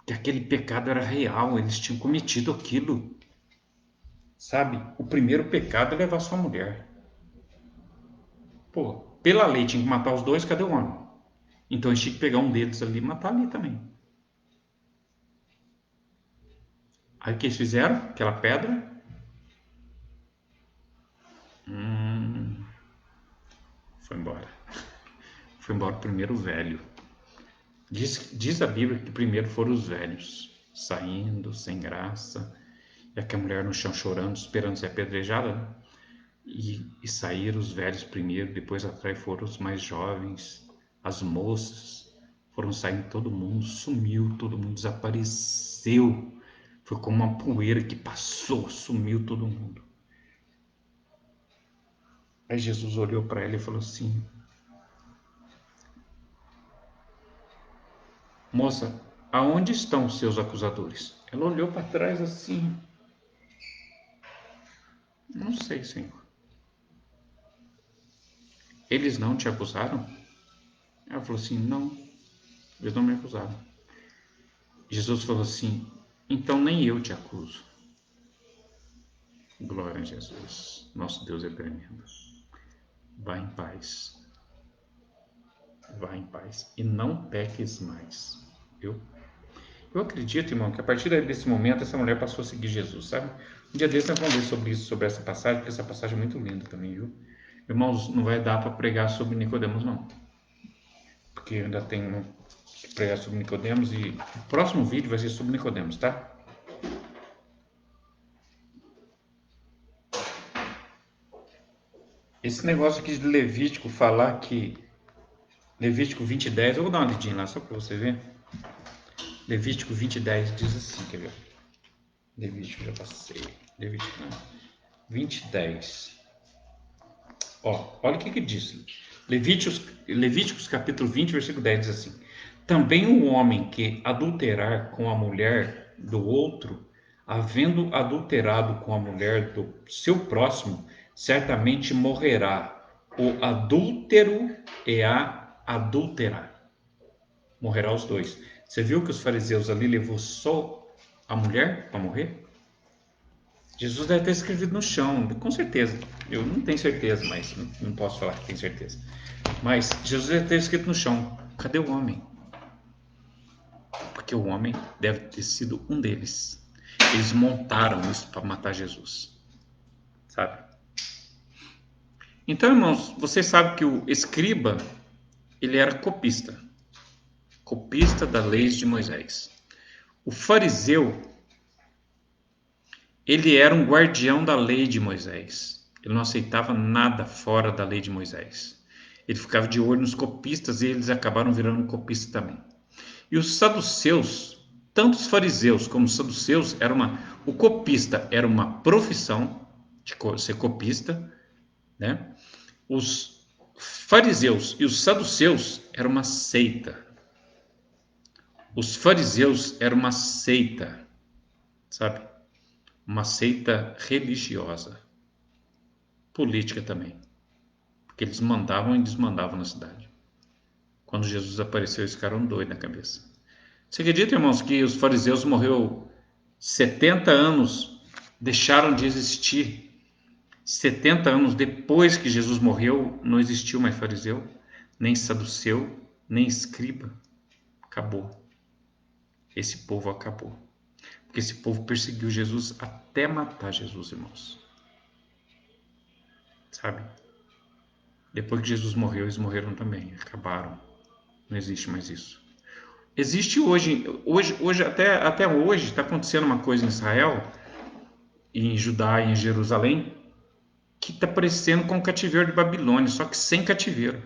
Que aquele pecado era real, eles tinham cometido aquilo. Sabe? O primeiro pecado é levar sua mulher. Pô, pela lei tinha que matar os dois, cadê o homem? Então eles tinham que pegar um deles ali e matar ali também. Aí o que eles fizeram? Aquela pedra. Foi embora. Foi embora primeiro o velho. Diz a Bíblia que primeiro foram os velhos, saindo, sem graça, e aquela mulher no chão chorando, esperando ser apedrejada, né? E saíram os velhos primeiro, depois atrás foram os mais jovens, as moças, foram saindo todo mundo, sumiu, todo mundo desapareceu. Foi como uma poeira que passou, sumiu todo mundo. Aí Jesus olhou para ela e falou assim: moça, aonde estão os seus acusadores? Ela olhou para trás assim: não sei, Senhor. Eles não te acusaram? Ela falou assim: não, eles não me acusaram. Jesus falou assim: então nem eu te acuso. Glória a Jesus. Nosso Deus é tremendo. Vá em paz. Vá em paz. E não peques mais. Eu acredito, irmão, que a partir desse momento essa mulher passou a seguir Jesus, sabe? Um dia desse nós vamos ver sobre isso, sobre essa passagem, porque essa passagem é muito linda também, viu? Irmãos, não vai dar para pregar sobre Nicodemos, não. Porque eu ainda tenho que pregar sobre Nicodemos e o próximo vídeo vai ser sobre Nicodemos, tá? Esse negócio aqui de Levítico falar que Levítico 20:10, eu vou dar uma lidinha lá só para você ver. Levítico 20:10 diz assim, quer ver? Levítico, já passei. Levítico não. 20:10. Ó, olha o que diz. Levíticos capítulo 20, versículo 10 diz assim: também o homem que adulterar com a mulher do outro, havendo adulterado com a mulher do seu próximo, certamente morrerá o adúltero e a adúltera. Morrerá os dois. Você viu que os fariseus ali levou só a mulher para morrer? Jesus deve ter escrevido no chão, com certeza. Eu não tenho certeza, mas não posso falar que tenho certeza. Mas Jesus deve ter escrito no chão: cadê o homem? Porque o homem deve ter sido um deles. Eles montaram isso para matar Jesus, sabe? Então, irmãos, você sabe que o escriba, ele era copista da lei de Moisés. O fariseu, ele era um guardião da lei de Moisés. Ele não aceitava nada fora da lei de Moisés. Ele ficava de olho nos copistas e eles acabaram virando copistas também. E os saduceus, tanto os fariseus como os saduceus, o copista era uma profissão de ser copista, né? Os fariseus e os saduceus eram uma seita. Os fariseus eram uma seita, sabe? Uma seita religiosa, política também, porque eles mandavam e desmandavam na cidade. Quando Jesus apareceu, eles ficaram doidos na cabeça. Você acredita, irmãos, que os fariseus morreram 70 anos, deixaram de existir? 70 anos depois que Jesus morreu, não existiu mais fariseu, nem saduceu, nem escriba. Acabou. Esse povo acabou. Porque esse povo perseguiu Jesus até matar Jesus, irmãos. Sabe? Depois que Jesus morreu, eles morreram também. Acabaram. Não existe mais isso. Existe hoje até hoje, está acontecendo uma coisa em Israel, em Judá e em Jerusalém, que está parecendo com o cativeiro de Babilônia, só que sem cativeiro.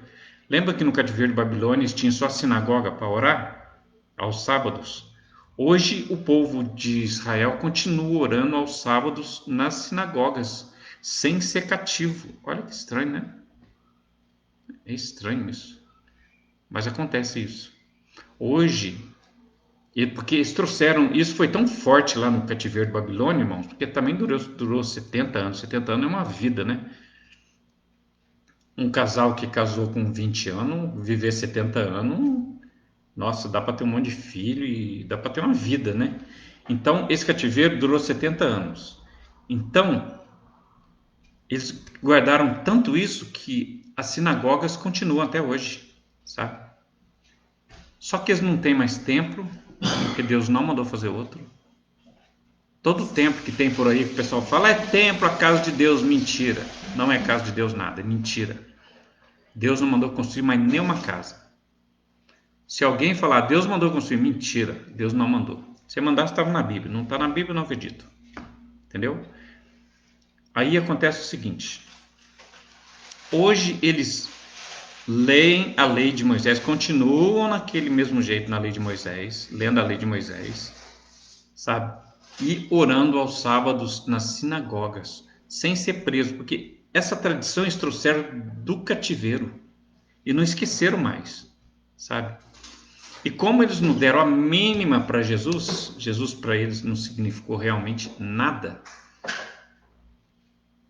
Lembra que no cativeiro de Babilônia eles tinham só a sinagoga para orar? Aos sábados? Hoje o povo de Israel continua orando aos sábados nas sinagogas, sem ser cativo. Olha que estranho, né? É estranho isso. Mas acontece isso. Hoje, porque eles trouxeram, isso foi tão forte lá no cativeiro de Babilônia, irmãos, porque também durou 70 anos. 70 anos é uma vida, né? Um casal que casou com 20 anos, viver 70 anos, nossa, dá para ter um monte de filho e dá para ter uma vida, né? Então, esse cativeiro durou 70 anos. Então, eles guardaram tanto isso que as sinagogas continuam até hoje, sabe? Só que eles não têm mais templo, porque Deus não mandou fazer outro. Todo o templo que tem por aí, que o pessoal fala, é templo, a casa de Deus, mentira. Não é casa de Deus nada, é mentira. Deus não mandou construir mais nenhuma casa. Se alguém falar, Deus mandou construir, mentira, Deus não mandou. Se mandasse, estava na Bíblia. Não está na Bíblia, eu não acredito. Entendeu? Aí acontece o seguinte. Hoje eles leem a lei de Moisés, continuam naquele mesmo jeito na lei de Moisés, lendo a lei de Moisés, sabe? E orando aos sábados nas sinagogas, sem ser preso, porque essa tradição eles trouxeram do cativeiro e não esqueceram mais, sabe? E como eles não deram a mínima para Jesus, Jesus para eles não significou realmente nada.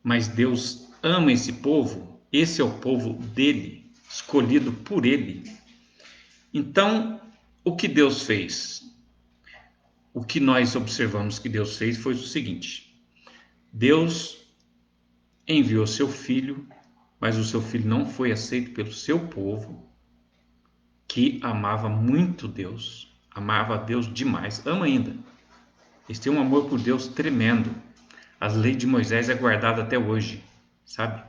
Mas Deus ama esse povo, esse é o povo dele, escolhido por ele. Então, o que Deus fez? O que nós observamos que Deus fez foi o seguinte: Deus enviou seu filho, mas o seu filho não foi aceito pelo seu povo, que amava muito Deus, amava a Deus demais, ama ainda. Eles têm um amor por Deus tremendo. A lei de Moisés é guardada até hoje, sabe?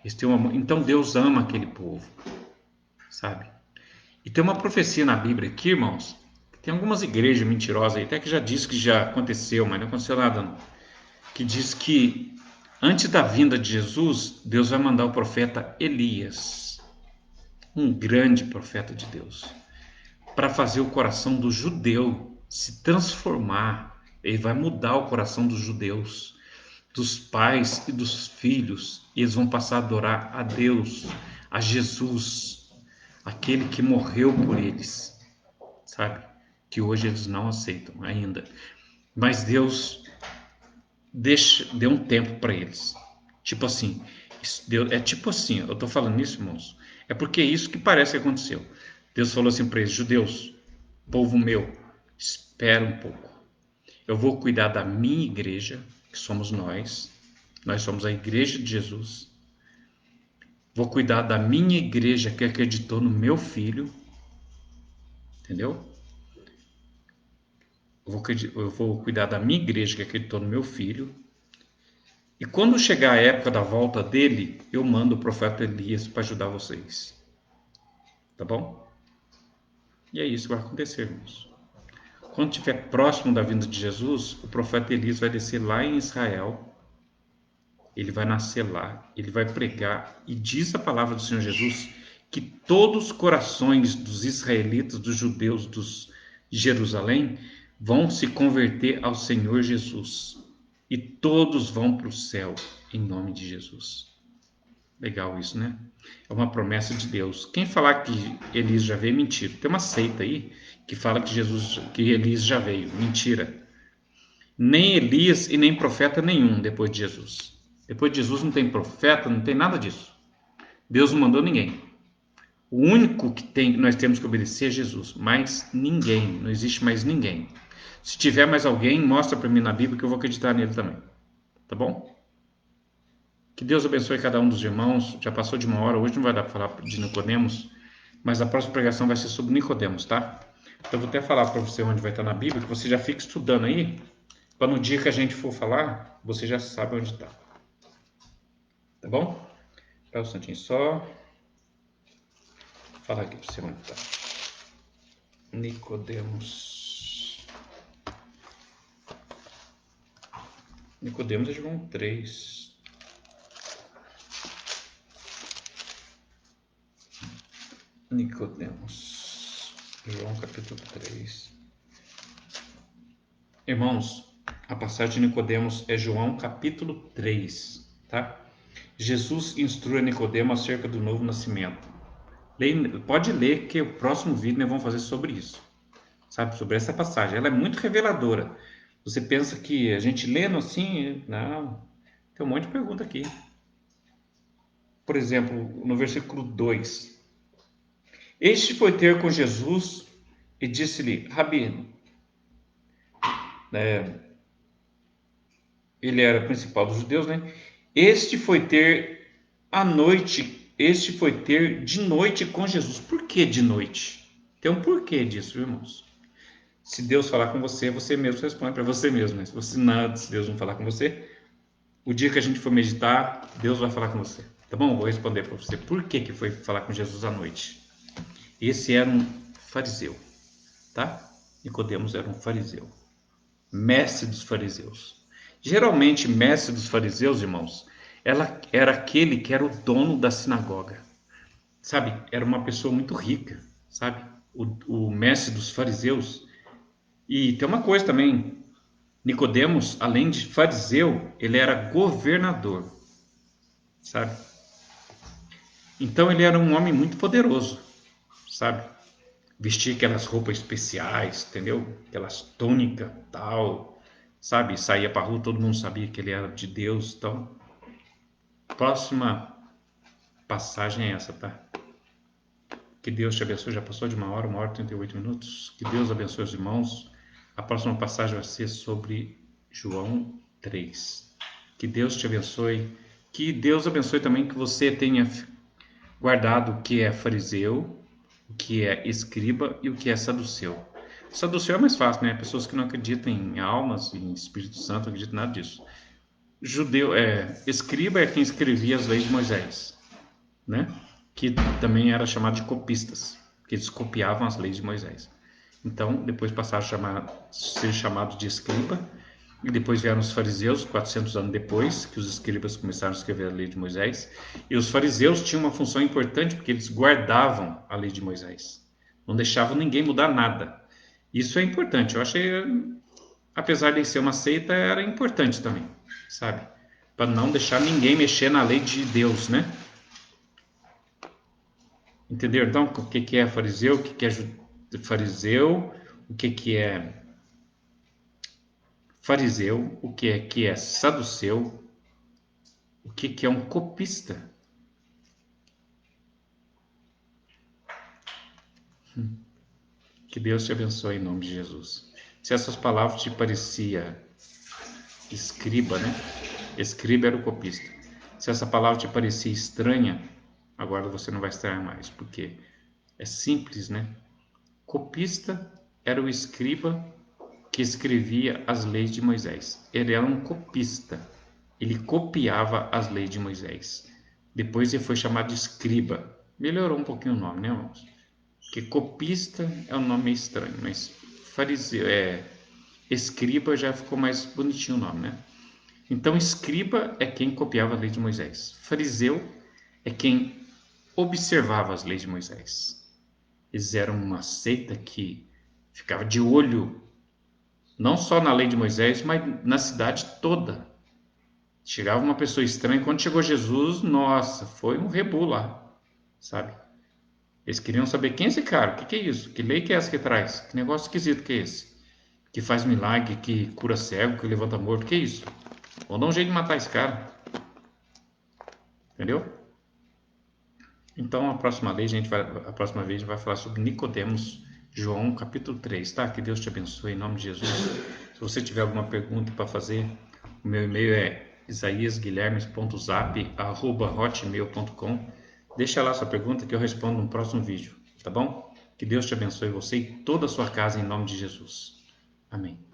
Eles têm um amor. Então Deus ama aquele povo, sabe? E tem uma profecia na Bíblia aqui, irmãos. Tem algumas igrejas mentirosas aí, até que já diz que já aconteceu, mas não aconteceu nada não. Que diz que antes da vinda de Jesus, Deus vai mandar o profeta Elias, um grande profeta de Deus, para fazer o coração do judeu se transformar. Ele vai mudar o coração dos judeus, dos pais e dos filhos, e eles vão passar a adorar a Deus, a Jesus, aquele que morreu por eles, sabe? Que hoje eles não aceitam ainda. Mas Deus deu um tempo para eles. Tipo assim, Deus, é tipo assim, eu estou falando isso, irmãos, é porque é isso que parece que aconteceu. Deus falou assim para eles, judeus, povo meu, espera um pouco. Eu vou cuidar da minha igreja, que somos nós somos a igreja de Jesus. Vou cuidar da minha igreja que acreditou no meu filho, entendeu? Eu vou cuidar da minha igreja que acreditou no meu filho. E quando chegar a época da volta dele, eu mando o profeta Elias para ajudar vocês. Tá bom? E é isso que vai acontecer, irmãos. Quando estiver próximo da vinda de Jesus, o profeta Elias vai descer lá em Israel. Ele vai nascer lá, ele vai pregar. E diz a palavra do Senhor Jesus que todos os corações dos israelitas, dos judeus, de Jerusalém, vão se converter ao Senhor Jesus. E todos vão para o céu em nome de Jesus. Legal isso, né? É uma promessa de Deus. Quem falar que Elias já veio, mentira. Tem uma seita aí que fala que Elias já veio. Mentira. Nem Elias e nem profeta nenhum depois de Jesus. Depois de Jesus não tem profeta, não tem nada disso. Deus não mandou ninguém. O único que nós temos que obedecer é Jesus. Mais ninguém. Não existe mais ninguém. Se tiver mais alguém, mostra para mim na Bíblia que eu vou acreditar nele também. Tá bom? Que Deus abençoe cada um dos irmãos. Já passou de uma hora, hoje não vai dar para falar de Nicodemos, mas a próxima pregação vai ser sobre Nicodemos, tá? Então eu vou até falar para você onde vai estar na Bíblia, que você já fica estudando aí, para no dia que a gente for falar, você já sabe onde está. Tá bom? Espera um instantinho só. Vou falar aqui para você onde está. Nicodemos. Nicodemos é João 3. Nicodemos. João capítulo 3. Irmãos, a passagem de Nicodemos é João capítulo 3, tá? Jesus instrui Nicodemos acerca do novo nascimento. Pode ler que o próximo vídeo nós vamos fazer sobre isso, sabe? Sobre essa passagem. Ela é muito reveladora. Você pensa que a gente lendo assim, não, tem um monte de pergunta aqui. Por exemplo, no versículo 2. Este foi ter com Jesus e disse-lhe, Rabi, ele era principal dos judeus, né? Este foi ter de noite com Jesus. Por que de noite? Tem um porquê disso, irmãos. Se Deus falar com você, você mesmo responde para você mesmo, né? Se Deus não falar com você, o dia que a gente for meditar, Deus vai falar com você. Tá bom? Vou responder para você. Por que foi falar com Jesus à noite? Esse era um fariseu, tá? Nicodemos era um fariseu, mestre dos fariseus. Geralmente, mestre dos fariseus, irmãos, ela era aquele que era o dono da sinagoga, sabe? Era uma pessoa muito rica, sabe? O mestre dos fariseus. E tem uma coisa também, Nicodemos, além de fariseu, ele era governador, sabe? Então ele era um homem muito poderoso, sabe? Vestia aquelas roupas especiais, entendeu? Aquelas túnicas, tal, sabe? Saía para rua, todo mundo sabia que ele era de Deus, então. Próxima passagem é essa, tá? Que Deus te abençoe. Já passou de uma hora e 38 minutos. Que Deus abençoe os irmãos. A próxima passagem vai ser sobre João 3. Que Deus te abençoe. Que Deus abençoe também que você tenha guardado o que é fariseu, o que é escriba e o que é saduceu. Saduceu é mais fácil, né? Pessoas que não acreditam em almas, em Espírito Santo, não acreditam em nada disso. Escriba é quem escrevia as leis de Moisés, né? Que também era chamado de copistas, que eles copiavam as leis de Moisés. Então, depois passaram a ser chamados de escriba, e depois vieram os fariseus, 400 anos depois, que os escribas começaram a escrever a lei de Moisés. E os fariseus tinham uma função importante, porque eles guardavam a lei de Moisés. Não deixavam ninguém mudar nada. Isso é importante. Eu achei, apesar de ser uma seita, era importante também, sabe? Para não deixar ninguém mexer na lei de Deus, né? Entendeu? Então, o que é fariseu, o que é fariseu, o que é fariseu, o que é saduceu, O que é um copista? Que Deus te abençoe em nome de Jesus. Se essas palavras te parecia escriba, né? Escriba era o copista. Se essa palavra te parecia estranha, agora você não vai estranhar mais, porque é simples, né? Copista era o escriba que escrevia as leis de Moisés. Ele era um copista. Ele copiava as leis de Moisés. Depois ele foi chamado de escriba. Melhorou um pouquinho o nome, né, irmãos? Porque copista é um nome meio estranho, mas fariseu, escriba já ficou mais bonitinho o nome, né? Então, escriba é quem copiava a lei de Moisés. Fariseu é quem observava as leis de Moisés. Eles eram uma seita que ficava de olho não só na lei de Moisés, mas na cidade toda. Chegava uma pessoa estranha, quando chegou Jesus, nossa, foi um rebu lá, sabe? Eles queriam saber quem é esse cara, o que é isso? Que lei que é essa que traz? Que negócio esquisito que é esse? Que faz milagre, que cura cego, que levanta morto, que é isso? Vamos dar um jeito de matar esse cara, entendeu? Então a próxima vez a gente vai falar sobre Nicodemos, João capítulo 3, tá? Que Deus te abençoe em nome de Jesus. Se você tiver alguma pergunta para fazer, o meu e-mail é isaiasguilhermes.zap@hotmail.com. Deixa lá sua pergunta que eu respondo no próximo vídeo, tá bom? Que Deus te abençoe você e toda a sua casa em nome de Jesus. Amém.